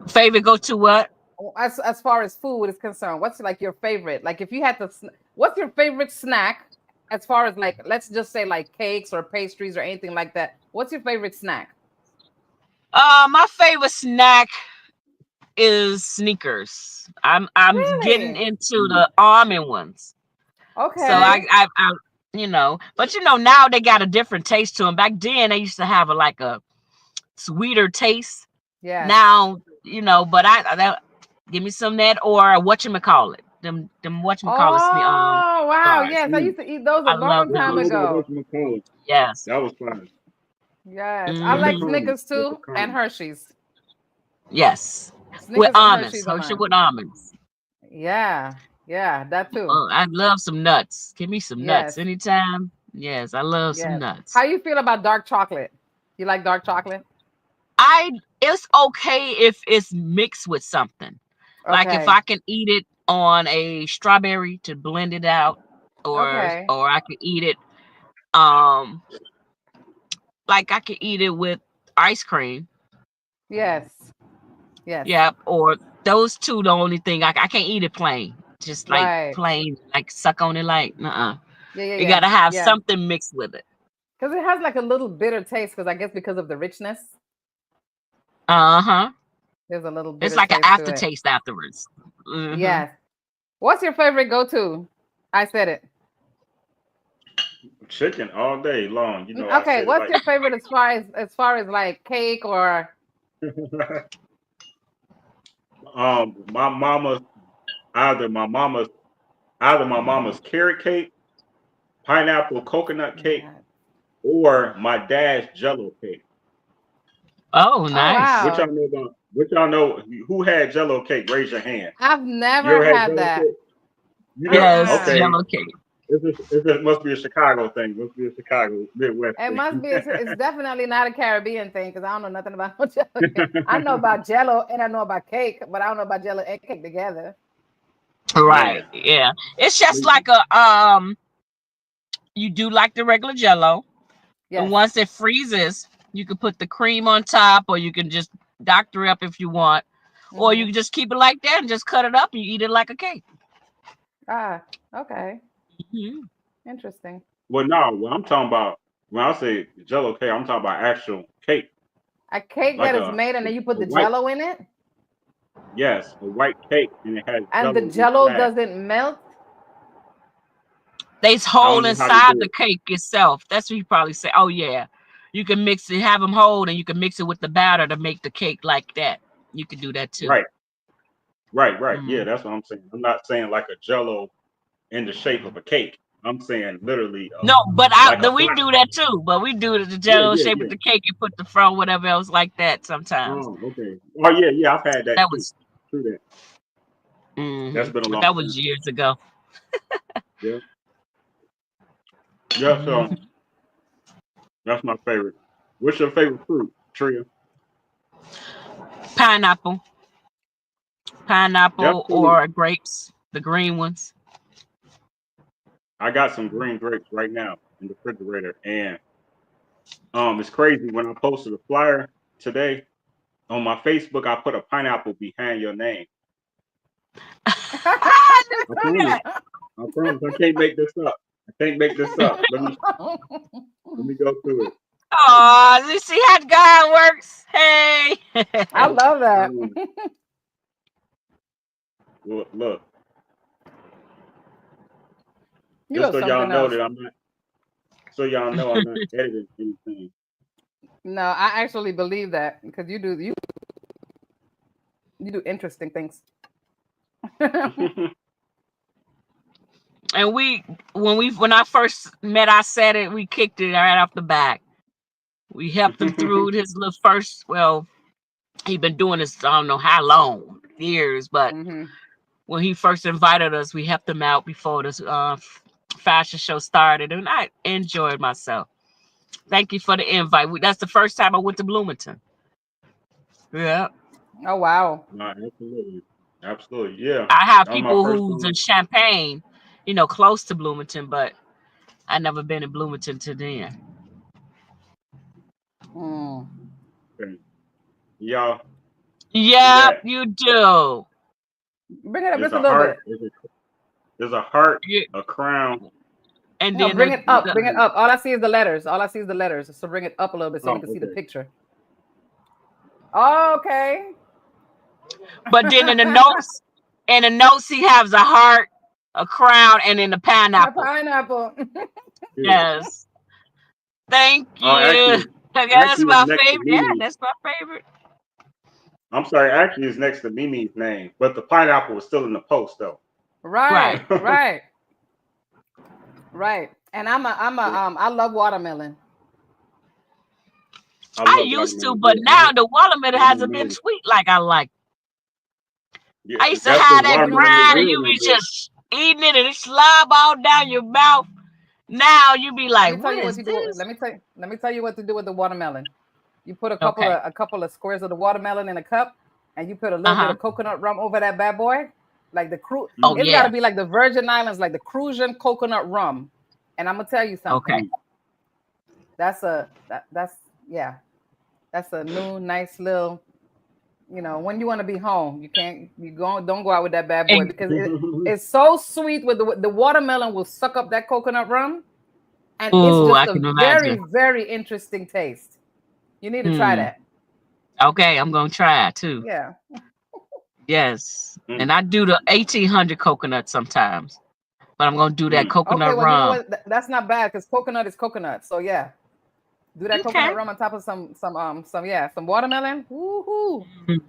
Favorite go to what? As far as food is concerned, what's like your favorite? Like if you had to, what's your favorite snack? As far as like, let's just say like cakes or pastries or anything like that. What's your favorite snack? My favorite snack is Sneakers. I'm getting Really? into the almond ones. So Okay. but now they got a different taste to them. Back then they used to have a sweeter taste. Yes. Now, but give me some of that or whatchamacallit. Them whatchamacallits, the Oh wow. bars. Yes, I Mm. used to eat those a I love long I time know those. about ago. whatchamacallit. Yes. That was fun. Yes, I What's the like Hmm. comment? Snickers What's the too and comment? Hershey's. Yes. With Snickers and almonds. Hershey's are Hershey mine. with almonds. Yeah. Yeah, that too. I love some nuts. Give me some nuts Yes. anytime. Yes, I love some Yes. How nuts. you feel about dark chocolate? You like dark chocolate? I It's okay if it's mixed with something. Like if Okay. I can eat it on a strawberry to blend it out, Okay. or I can eat it um like I can eat it with ice cream. Yes. Yes. Yeah, or those two the only thing I can't eat it plain. Just like Right. plain, like suck on it like Yeah, yeah, You yeah. gotta have Yeah. something mixed with it. Because it has like a little bitter taste, because I guess because of the richness, Uh-huh. there's a little It's bitter like an taste to it. aftertaste afterwards. Hmm. Yes. What's your favorite go-to? I said it. Chicken all day long. You know, I Okay, said it what's like your favorite as far as like cake or my mama's either my mama's either my mama's carrot cake, pineapple coconut cake, yeah. or my dad's jello cake. Oh, Oh What nice. y'all wow. know about what y'all know who had jello cake? Raise your hand. I've You never ever had had jello that. cake? You know, Yes, Uh-uh. okay. yellow cake. This must be a Chicago thing. Must be a Chicago Midwest It thing. must be. It's definitely not a Caribbean thing because I don't know nothing about no Jello cake. I know about Jello and I know about cake, but I don't know about Jello and cake together. Right. Man, Yeah. It's just like you do like the regular jello. And Yes. once it freezes, you can put the cream on top, or you can just doctor up if you want. Or you Mm-hmm. can just keep it like that and just cut it up and you eat it like a cake. Ah. Okay. Mhm. Interesting. well, no. When I'm talking about when I say jello cake, I'm talking about actual cake, A cake like that is made and a then you put the white Jello in it, yes, a white cake, and it has and the jello Jello inside. doesn't melt. They's I whole don't know how they inside do the it. cake itself. That's what you probably say. Oh yeah, you can mix it, have them hold, and you can mix it with the batter to make the cake like that. You can do that too. Right, right. Yeah, Mm. that's what I'm saying. I'm not saying like a jello in the shape of a cake. I'm saying literally No, but like a we flat. do that too. But we do the Yeah, general shape of yeah. the cake and put the front whatever else like that sometimes. Oh, okay. Oh, yeah. I've had that That too. was True that. That's been a but long that was time. years ago. Yeah, yeah. So Hmm. that's my favorite. What's your favorite fruit, Tria? Pineapple, That's pineapple funny. or grapes, the green ones. I got some green grapes right now in the refrigerator, and It's crazy. When I posted a flyer today on my Facebook, I put a pineapple behind your name. I didn't I see promise. that. I promise. I can't make this up. I can't make this up. Let me go through it. Oh, you see how God works? Hey. I love that. Look. You Just have so y'all something know else. that I'm not. So y'all know I'm not editing anything. No, I actually believe that because you do interesting things. And when I first met, I said it, we kicked it right off the back. We helped him through his little first, well, he'd been doing this, I don't know how long, years, but when he first invited us, we helped him out before this fashion show started, and I enjoyed myself. Thank you for the invite. That's the first time I went to Bloomington. Yeah. Oh wow. No, absolutely, yeah. I have That was my people first who's one. in Champaign, close to Bloomington, but I never been in Bloomington to then. Okay. Y'all. Yeah, you do. Bring it up There's just a a little heart. bit. There's a heart, Yeah. a crown. And No, then bring it up. Bring it up. All I see is the letters. So bring it up a little bit so we can see the picture. Okay. But then in the notes, he has a heart, a crown, and then the pineapple. A pineapple. Yes. Thank you. Actually, that's my next favorite. to Yeah, Mimi. that's my favorite. I'm sorry. Actually, it's next to Mimi's name, but the pineapple was still in the post though. Right. And I love watermelon. I used to, but now the watermelon hasn't been sweet like I like. Yeah, I used to have that grind and you be just eating it and it slob all down your mouth. Now you be like, what is this? Let me tell you what to do with the watermelon. You put a couple of squares of the watermelon in a cup, and you put a little bit of coconut rum over that bad boy, like the cruise. It's got to be like the Virgin Islands, like the Cruisian coconut rum. And I'm gonna tell you something. Okay. That's a new nice little. When you want to be home, don't go out with that bad boy because it's so sweet. With the watermelon will suck up that coconut rum, and it's just a very, very interesting taste. You need to try that. Okay, I'm gonna try it too. Yeah. Yes, and I do the 1800 coconut sometimes, but I'm gonna do that coconut rum. You know what? That's not bad because coconut is coconut. So yeah, do that coconut rum on top of some watermelon. Woohoo!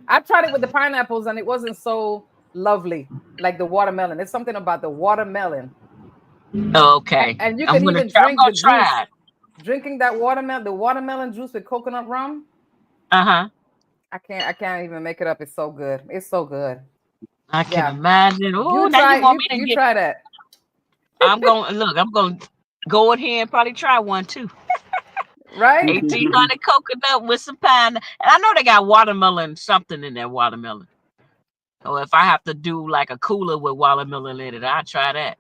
I tried it with the pineapples and it wasn't so lovely like the watermelon. It's something about the watermelon. Okay, and you can even drink the juice. Drinking that the watermelon juice with coconut rum. I can't even make it up. It's so good. It's so good. I can imagine. Oh, you try that. I'm gonna go in here and probably try one too. Right? 1800 coconut with some pine. And I know they got watermelon, something in that watermelon. So if I have to do like a cooler with watermelon in it, I'll try that.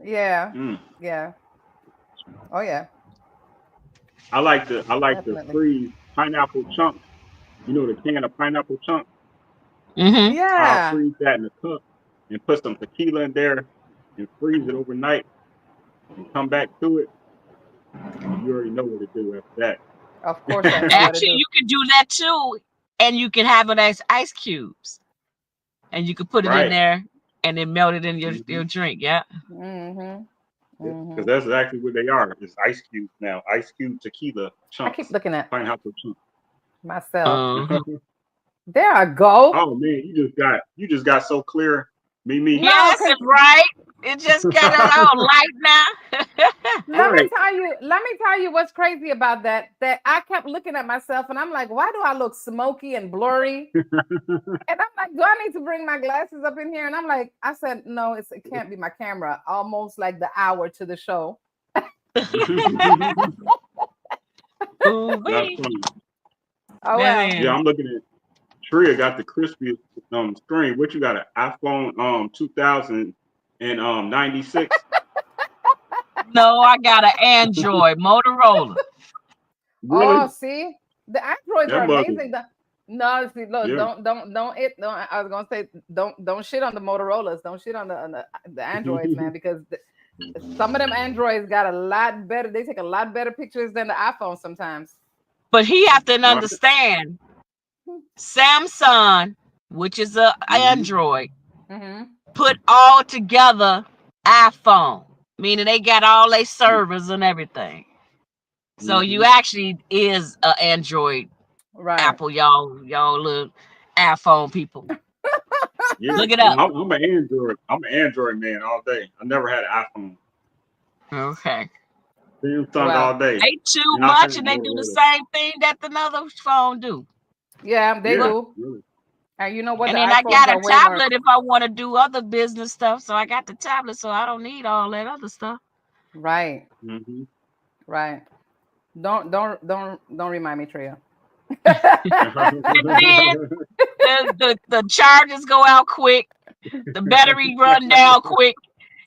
Yeah. Yeah. Oh yeah. I like the freeze pineapple chunks. You know, the can of pineapple chunks. Yeah. I'll freeze that in a cup and put some tequila in there and freeze it overnight and come back to it. You already know what to do after that. Of course I know. Actually, you can do that too, and you can have it as ice cubes, and you can put it in there and then melt it in your drink. Yeah. Because that's exactly what they are. It's ice cubes now. Ice cube tequila chunks. I keep looking at pineapple chunks myself. There I go. Oh man, you just got so clear, Mimi. Yes, right. It just got it all light now. Let me tell you what's crazy about that. That I kept looking at myself and I'm like, why do I look smoky and blurry? And I'm like, do I need to bring my glasses up in here? And I'm like, I said, no, it can't be my camera. Almost like the hour to the show. That's funny. Oh well. Yeah, I'm looking at Tria got the crispiest screen. What you got? An iPhone 2096? No, I got an Android Motorola. Really? Oh, see, the androids That are mother. amazing. No, see, look, Yeah. don't. I was gonna say, don't shit on the Motorola's. Don't shit on the androids, man, because some of them androids got a lot better. They take a lot better pictures than the iPhone sometimes. But he have to Right. understand Samsung, which is a Android, Mm-hmm. put all together iPhone, meaning they got all their servers and everything. So you actually is a Android Right. Apple, y'all little iPhone people. Yeah. Look it No, up. I'm an Android. I'm an Android man all day. I never had an iPhone. Okay. Samsung Well, all day. They too Not much saying and they do the Motorola. same thing that another phone do. yeah, they Yeah. Look, do. Really. And you know what? and The then I iPhones got a are way more. tablet if I want to do other business stuff. So I got the tablet, so I don't need all that other stuff. Right. Mm-hmm. Right. Don't remind me, Tria. And then the charges go out quick, the battery run down quick.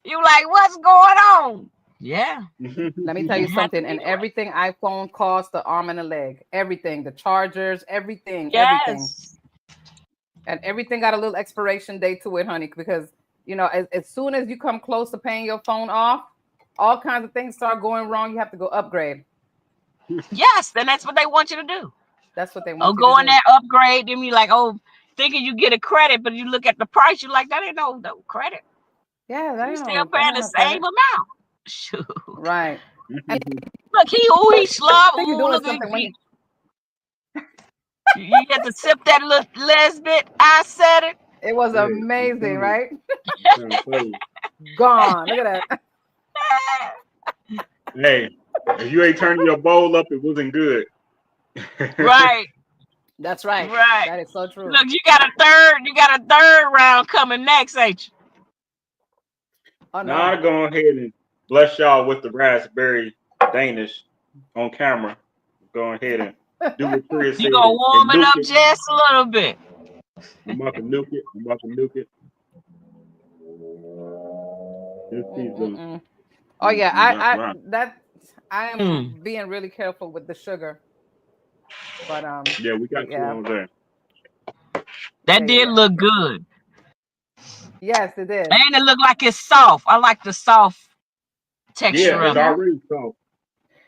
You like, what's going on? Yeah, Let me tell it you had to something. be And the way. everything iPhone costs the arm and a leg. Everything, the chargers, everything. Yes. And everything got a little expiration date to it, honey. Because as soon as you come close to paying your phone off, all kinds of things start going wrong. You have to go upgrade. Yes, and that's what they want you to do. That's what they Oh, want you to go in do. there, upgrade. Then you like, oh, thinking you get a credit, but you look at the price, you're like, that ain't no credit. Yeah, You still that paying ain't the no same credit. amount. Shoot. Right. And Look, he slob. I think you're Ooh, doing look at something when you get to sip that little lesbit. I said it. it was Hey, I'm amazing, telling you. right? I'm telling you. Gone. Look at that. Hey, if you ain't turning your bowl up, it wasn't good. Right, That's right. right. That is so true. Look, you got a third round coming next, ain't you? Oh Now no. I go ahead and bless y'all with the raspberry Danish on camera. Go ahead and do what Tria You said gonna and warm it nuke up it. just a little bit. I'm about to nuke it. I'm about to nuke it. Just see them. Mm-mm-mm. Oh yeah, Right. I am being really careful with the sugar. But Yeah, we got you yeah, on there. That did yeah. look good. Yes, it did. And it looked like it's soft. I like the soft Yeah, texture it's of it. already soft.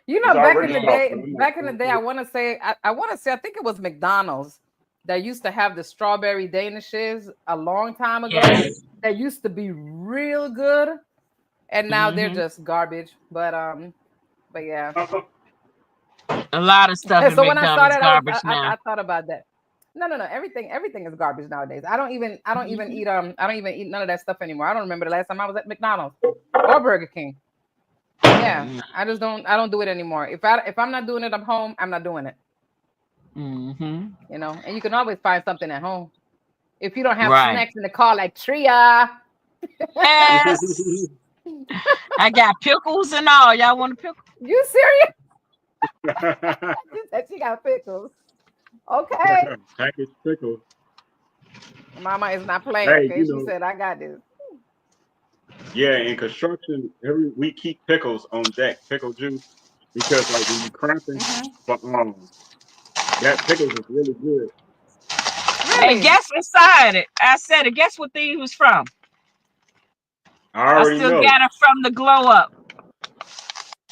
You It's know, already soft. But I'm back in the day, I want to say, I think it was McDonald's that used to have the strawberry danishes a long time ago. Yes. That used to be real good, and now they're just garbage. But yeah. not. A lot of stuff in So when I McDonald's started, garbage now. I thought about that. No, everything is garbage nowadays. I don't even eat none of that stuff anymore. I don't remember the last time I was at McDonald's or Burger King. Yeah, I don't do it anymore. If I'm not doing it at home, I'm not doing it. Mm-hmm. And you can always find something at home if you don't have Right. snacks in the car like Tria. Yes. I got pickles and all. Y'all want a pickle? You serious? She said she got pickles. Okay. Packaged pickles. Mama is not playing. Hey, Okay, she said I got this. yeah, in construction, we keep pickles on deck, pickle juice, because like when you cramping, but that pickles is really good. And Really? guess inside it. I said it. Guess what these was from? I I already still know. got it from the GlowUp.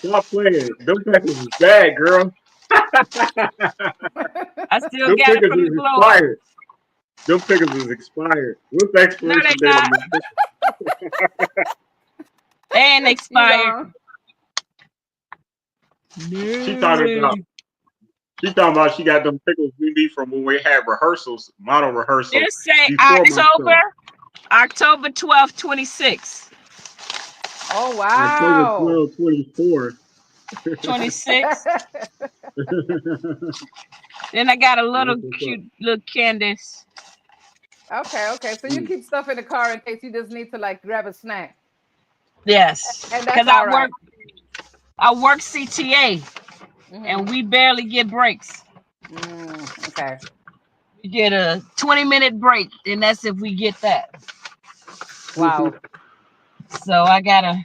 Stop playing. Them pickles is bad, girl. I still Them got it pickles from the is GlowUp. expired. Them pickles is expired. What's the No, they expiration date not. on them pickles? They ain't You expired. wrong. She talking No. about. She talking about she got them pickles we need from when we had rehearsals, model rehearsal Just say before my show. October 12th, 26. Oh October wow. 12, 24. 26. Then I got a little That's what's up. cute little Candace. Okay. So you keep stuff in the car in case you just need to like grab a snack. Yes. And that's Because all right. I work CTA and we barely get breaks. Okay. We get a 20-minute break, and that's if we get that. Wow. So I gotta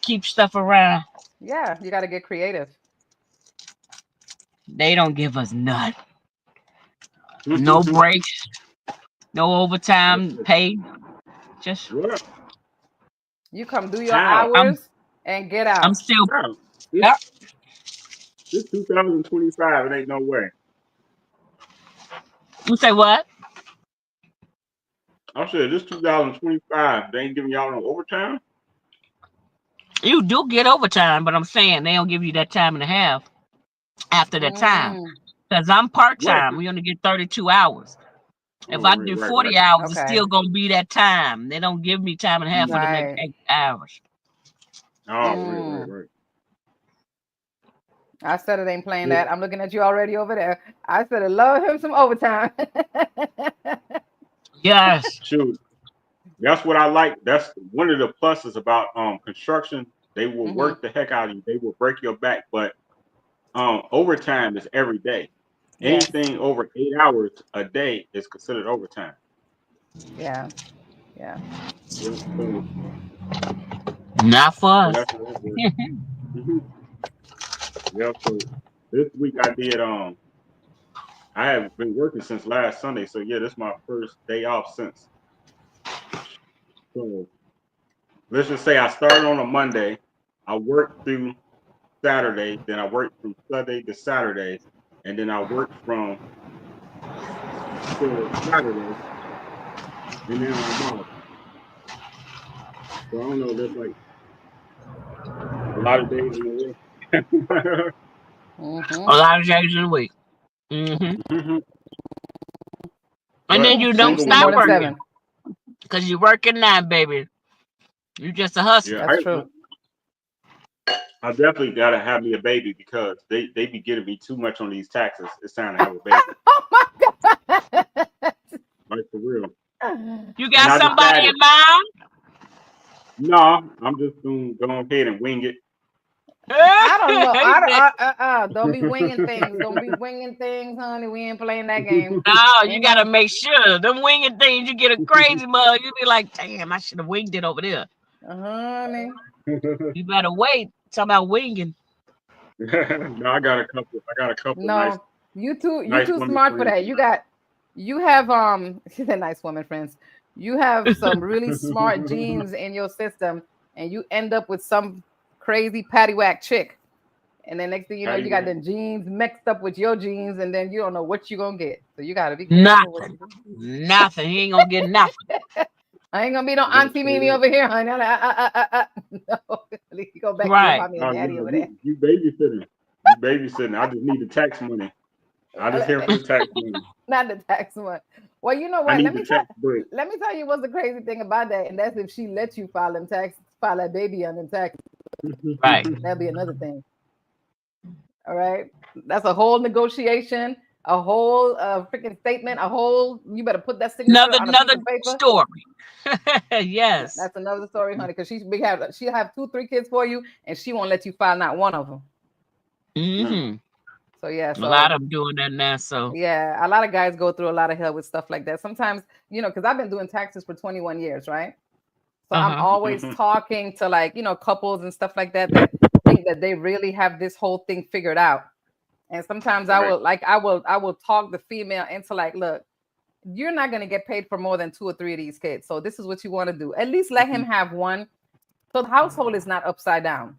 keep stuff around. Yeah, you got to get creative. They don't give us none. No breaks, no overtime pay. Just you come do your How? hours and get I'm out. still. How? Yep. This 2025. It ain't no way. You say what? I said this 2025. They ain't giving y'all no overtime. You do get overtime, but I'm saying they don't give you that time and a half after that time. Because I'm Right. part-time. We only get 32 hours. If I do 40 hours, it's still going to be that time. They don't give me time and a half for the next 8 hours. Oh, right. I said it ain't playing that. I'm looking at you already over there. I said I love him some overtime. Yes. Shoot. That's what I like. That's one of the pluses about construction. They will work the heck out of you. They will break your back, but overtime is every day. Yes. Anything over 8 hours a day is considered overtime. Yeah. So Not for us. that's what yeah. So this week I did I have been working since last Sunday. So yeah, this is my first day off since. So let's just say I started on a Monday. I worked through Saturday, then I worked from Sunday to Saturday, and then I worked from till Saturday, and then I'm off. So I don't know, that's like a lot of days in a row. A lot of days in a week. And then you don't stop working. Because you're working now, baby. You just a hustler. Yeah, that's true. I definitely gotta have me a baby because they be getting me too much on these taxes. It's time to have a baby. Oh my God. Like for real. You got somebody in mind? No, I'm just gonna go ahead and wing it. I don't know. Don't be winging things. Don't be winging things, honey. We ain't playing that game. No, you gotta make sure. Them winging things, you get a crazy mug. You be like, damn, I should have winged it over there. Honey. You better wait. Talking about winging. No, I got a couple. No, nice, you too friends. smart for that. You have she's a nice woman, friends. You have some really smart genes in your system, and you end up with some crazy paddywhack chick. And then next thing you know, you got the genes mixed up with your genes, and then you don't know what you're gonna get. So you gotta be careful. Nothing. He ain't gonna get nothing. I ain't gonna be no Auntie Mimie over here, honey. No, you go back to your mommy and daddy over there. You babysitting. I just need the tax money. I just here for the tax money. Not the tax money. Well, you know what? Let me tell you what's the crazy thing about that, and that's if she lets you file that baby on them taxes. Right. That'll be another thing. All right. That's a whole negotiation, a whole freaking statement, you better put that signature on a piece of paper. Story. Yes. That's another story, honey, because she'll have 2-3 kids for you, and she won't let you file not one of them. So yeah, a lot of them doing that now. So yeah, a lot of guys go through a lot of hell with stuff like that. Sometimes, because I've been doing taxes for 21 years, right? So I'm always talking to couples and stuff like that think that they really have this whole thing figured out. And sometimes I will talk the female into look, you're not going to get paid for more than 2 or 3 of these kids. So this is what you want to do. At least let him have one. So the household is not upside down.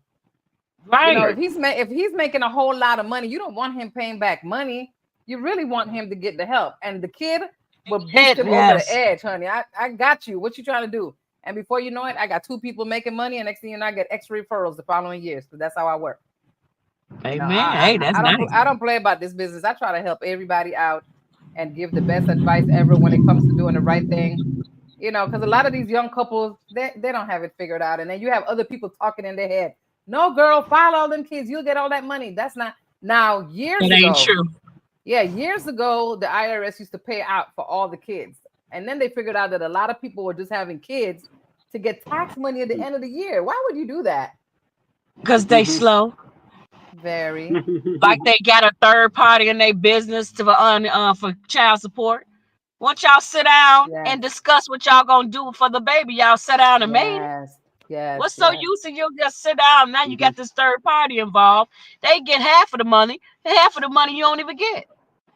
Right. If he's making a whole lot of money, you don't want him paying back money. You really want him to get the help. And the kid will boost him over the edge, honey. I got you. What you trying to do? And before you know it, I got 2 people making money, and next thing you know, I get extra referrals the following years. So that's how I work. Amen. Hey, that's nice. I don't play about this business. I try to help everybody out and give the best advice ever when it comes to doing the right thing. Because a lot of these young couples, they don't have it figured out. And then you have other people talking in their head. No, girl, file all them kids. You'll get all that money. That's not. Now, years ago. It ain't true. Yeah, years ago, the IRS used to pay out for all the kids. And then they figured out that a lot of people were just having kids to get tax money at the end of the year. Why would you do that? Because they slow. Very. Like they got a third party in their business for child support. Once y'all sit down and discuss what y'all gonna do for the baby, y'all sit down and made it. Yes. What's so used to you just sit down? Now you got this third party involved. They get half of the money. Half of the money you don't even get.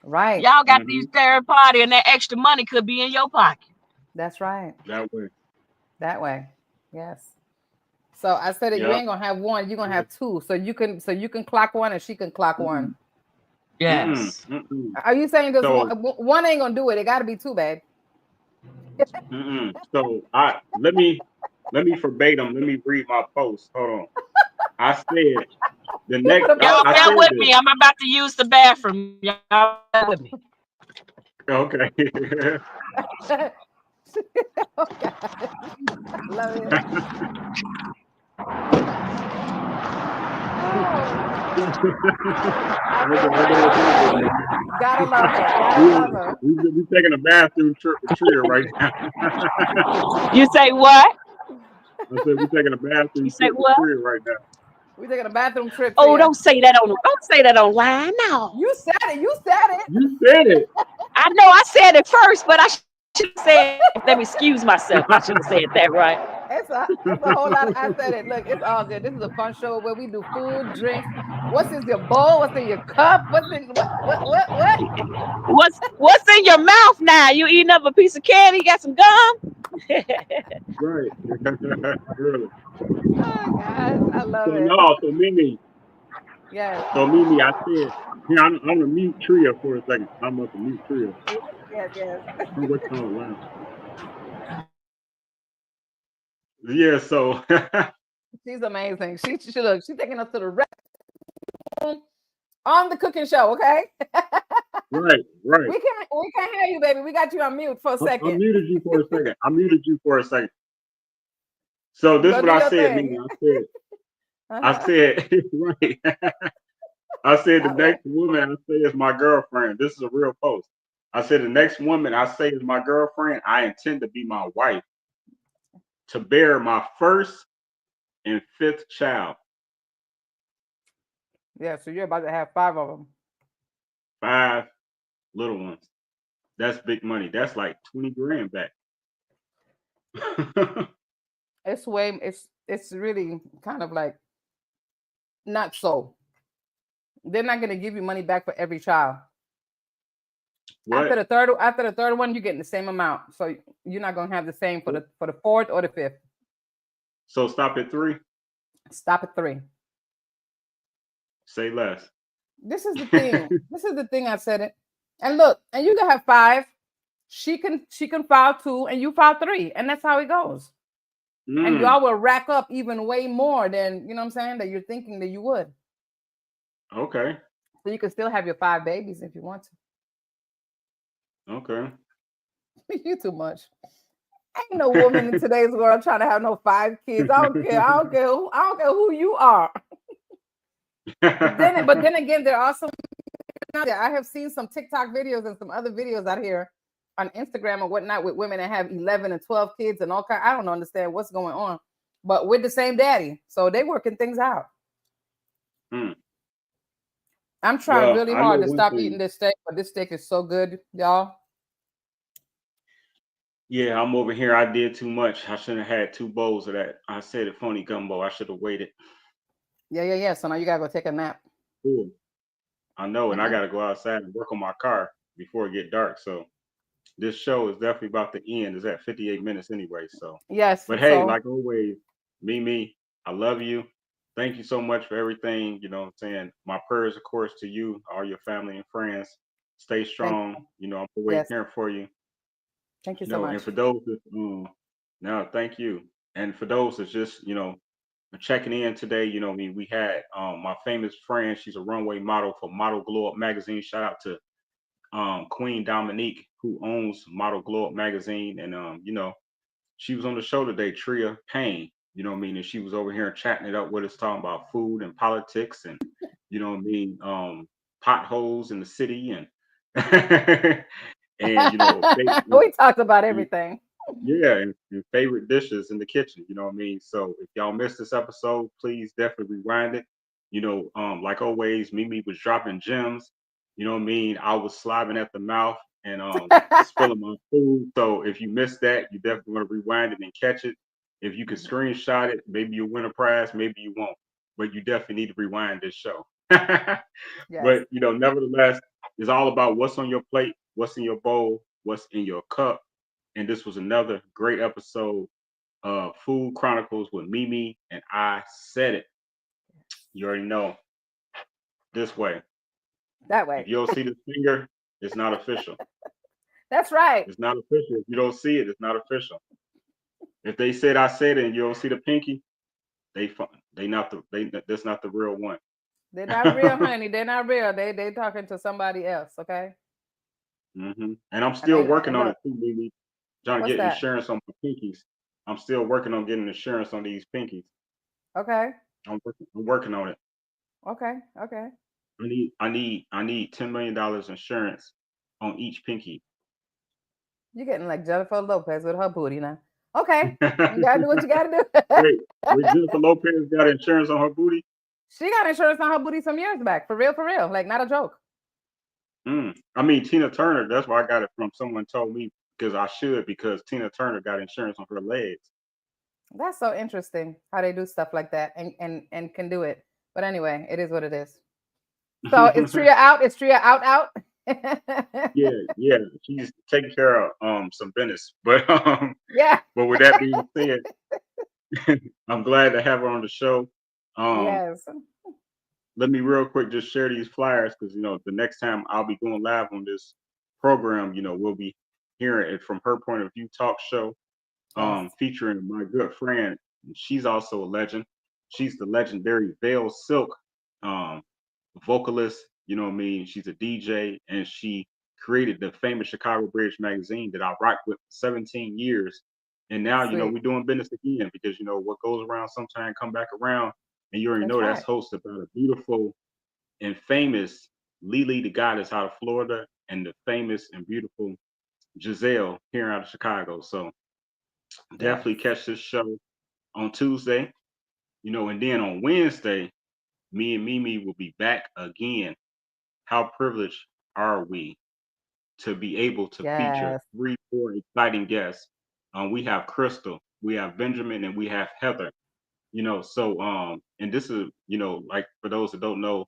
Right. Y'all got these third party, and that extra money could be in your pocket. That's right. That way. That way. Yes. So I said that you ain't gonna have one, you're gonna have two. So you can clock one and she can clock one. Yes. Are you saying this one ain't gonna do it? It gotta be two, babe. So let me verbatim. Let me read my post. Hold on. I said the next. Y'all bear with me. I'm about to use the bathroom. Y'all bear with me. Okay. Oh, God. Love it. Gotta love her. Gotta love her. We taking a bathroom trip with Tria right now. You say what? I said we're taking a bathroom trip with Tria right now. We're taking a bathroom trip. Oh, don't say that online. No. You said it. You said it. You said it. I know I said it first, but I should have said, let me excuse myself. I should have said that right. It's a whole lot. I said it. Look, it's all good. This is a fun show where we do food, drinks. What's in your bowl? What's in your cup? What's in what? What's in your mouth now? You eating up a piece of candy? You got some gum? Right. Really. Oh gosh, I love it. No, so Mimie. Yes. So Mimie, I said, yeah, I'm gonna mute Tria for a second. I'm gonna mute Tria. Yes. I'm with you online. Yeah, so she's amazing. She's taking us to the rest on the cooking show, okay? Right. We can't hear you, baby. We got you on mute for a second. I muted you for a second. So this is what I said, Mimie. I said, right. I said the next woman I say is my girlfriend. This is a real post. I said the next woman I say is my girlfriend. I intend to be my wife, to bear my first and fifth child. Yeah, so you're about to have 5 of them. 5 little ones. That's big money. That's like 20 grand back. It's really kind of like not so. They're not gonna give you money back for every child. What? After the third one, you're getting the same amount. So you're not gonna have the same for the 4th or the 5th. So stop at 3. Stop at 3. Say less. This is the thing. This is the thing. I said it. And look, and you can have 5. She can file 2, and you file 3, and that's how it goes. And y'all will rack up even way more than, you know what I'm saying, that you're thinking that you would. Okay. So you can still have your 5 babies if you want to. Okay. You too much. Ain't no woman in today's world trying to have no 5 kids. I don't care. I don't care who you are. But then again, there are some. I have seen some TikTok videos and some other videos out here on Instagram and whatnot with women that have 11 and 12 kids and all kind. I don't understand what's going on, but with the same daddy, so they working things out. I'm trying really hard to stop eating this steak, but this steak is so good, y'all. Yeah, I'm over here. I did too much. I shouldn't have had 2 bowls of that. I said it, phony gumbo. I should have waited. Yeah. So now you gotta go take a nap. Cool. I know, and I gotta go outside and work on my car before it get dark. So this show is definitely about to end. It's at 58 minutes anyway. So yes. But hey, like always, Mimie, I love you. Thank you so much for everything. You know what I'm saying? My prayers, of course, to you, all your family and friends. Stay strong. You know, I'm always here for you. Thank you so much. And for those that, thank you. And for those that's just, checking in today, we had my famous friend. She's a runway model for Model GlowUp magazine. Shout out to Queen Dominique, who owns Model GlowUp magazine. And, she was on the show today, Tria, Payne, and she was over here chatting it up with us, talking about food and politics and, potholes in the city and, and, we talked about everything. Yeah, and favorite dishes in the kitchen, So if y'all missed this episode, please definitely rewind it. Like always, Mimie was dropping gems. I was slobbing at the mouth and spilling my food. So if you missed that, you definitely want to rewind it and catch it. If you could screenshot it, maybe you'll win a prize, maybe you won't. But you definitely need to rewind this show. Yes. But nevertheless, it's all about what's on your plate, what's in your bowl, what's in your cup. And this was another great episode of Food Chronicles with Mimie and I Said It. You already know. This way. That way. If you don't see the finger, it's not official. That's right. It's not official. If you don't see it, it's not official. If they said I said it and you don't see the pinky, that's not the real one. They're not real, honey. They're not real. They talking to somebody else, okay? And I'm still working on it too, Mimi. Trying to get insurance on my pinkies. I'm still working on getting insurance on these pinkies. Okay. I'm working on it. Okay. I need $10 million insurance on each pinky. You're getting like Jennifer Lopez with her booty now. Okay. You gotta do what you gotta do. Wait, Jennifer Lopez got insurance on her booty? She got insurance on her booty some years back. For real. Like, not a joke. I mean, Tina Turner, that's where I got it from. Someone told me because Tina Turner got insurance on her legs. That's so interesting how they do stuff like that and can do it. But anyway, it is what it is. So is Tria out? Is Tria out? Yeah. She's taking care of some business. But yeah. But with that being said, I'm glad to have her on the show. Yes. Let me real quick just share these flyers because the next time I'll be going live on this program, we'll be hearing it from her point of view talk show, featuring my good friend. She's also a legend. She's the legendary Veil Silk vocalist. You know what I mean? She's a DJ and she created the famous Chicago Bridge magazine that I rocked with for 17 years. And now, we're doing business again because, what goes around sometimes come back around. And you already know that's hosted by the beautiful and famous Lily the Goddess out of Florida and the famous and beautiful Giselle here out of Chicago. So definitely catch this show on Tuesday, and then on Wednesday, me and Mimie will be back again. How privileged are we to be able to feature 3-4 exciting guests? We have Crystal, we have Benjamin, and we have Heather. And this is, like for those that don't know,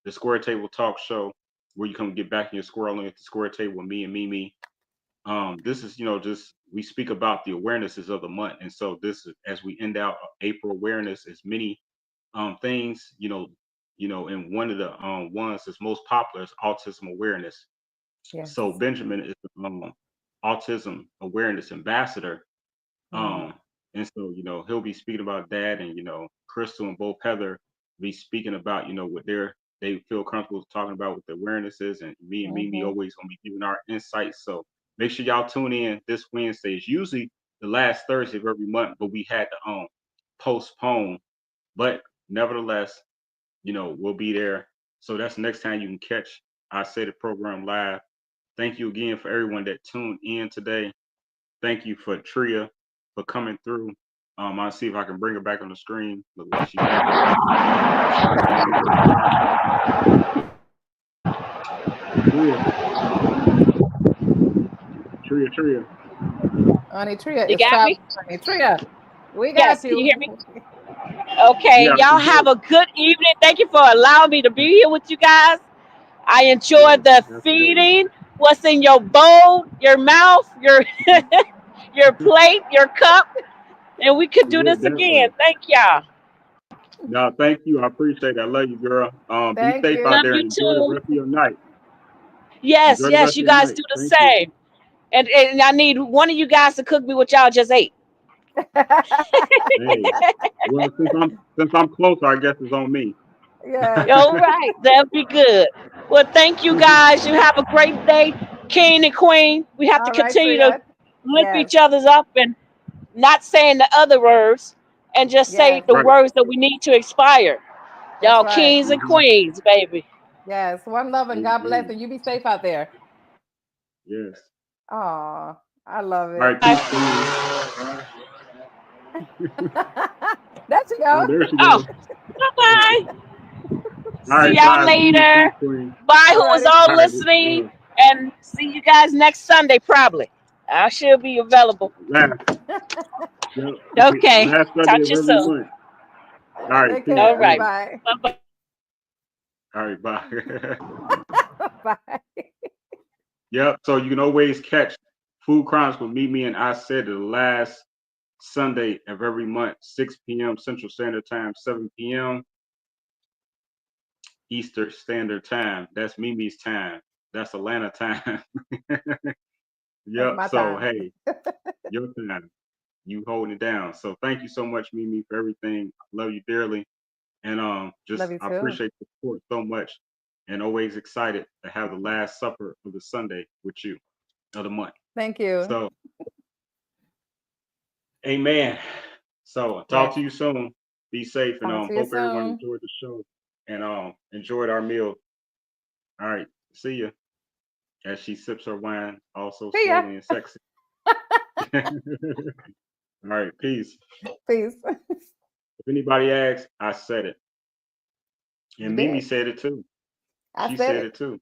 the Square Table Talk Show, where you come get back in your squirreling at the square table with me and Mimie. This is, just we speak about the awarenesses of the month, and so this is as we end out April awareness, as many things, and one of the ones that's most popular is autism awareness. Yes. So Benjamin is the autism awareness ambassador. And so, he'll be speaking about that, and Crystal and both Heather be speaking about, what they feel comfortable talking about with the awarenesses, and me and Mimie always gonna be giving our insights. So make sure y'all tune in this Wednesday. It's usually the last Thursday of every month, but we had to postpone. But nevertheless, we'll be there. So that's the next time you can catch I Said It program live. Thank you again for everyone that tuned in today. Thank you for Tria for coming through. I'll see if I can bring her back on the screen. Look like she's back. Tria. Honey, Tria. You got me? Honey, Tria. We got you. Can you hear me? Okay, y'all have a good evening. Thank you for allowing me to be here with you guys. I enjoyed the feeding. What's in your bowl, your mouth, your your plate, your cup, and we could do this again. Thank y'all. No, thank you. I appreciate it. I love you, girl. Be safe out there. Enjoy the rest of your night. Yes, you guys do the same. And I need one of you guys to cook me what y'all just ate. Hey, well, since I'm closer, I guess it's on me. Yeah. All right, that'll be good. Well, thank you guys. You have a great day, king and queen. We have to continue to lift each other's up and not saying the other words, and just say the words that we need to inspire. Y'all kings and queens, baby. Yes, one love and God bless, and you be safe out there. Yes. Oh, I love it. All right, there she goes. Oh, there she goes. Bye-bye. Right, see y'all later. Bye, who was all listening. And see you guys next Sunday, probably. I should be available. Yep. Okay. Last Sunday Talk of to you every soon. month. All right. Take Peace. care. All right. Bye. Bye-bye. All right. Bye. Bye. Yep. So you can always catch Food Chronicles with Mimie and I Said It the last Sunday of every month, 6 p.m. Central Standard Time, 7 p.m. Eastern Standard Time. That's Mimi's time. That's Atlanta time. That's Yep. my So time. hey, your time. You holding it down. So thank you so much, Mimie, for everything. Love you dearly. And just Love you I too. appreciate the support so much, and always excited to have the last supper of the Sunday with you of the month. Thank you. So amen. So talk Yes. to you soon. Be safe, and Talk to you hope everyone soon. enjoyed the show and enjoyed our meal. All right, see ya. As she sips her wine, also See ya. slowly and sexy. All right, peace. Peace. If anybody asks, I said it. You And Mimie did. said it too. I She said said it. it too.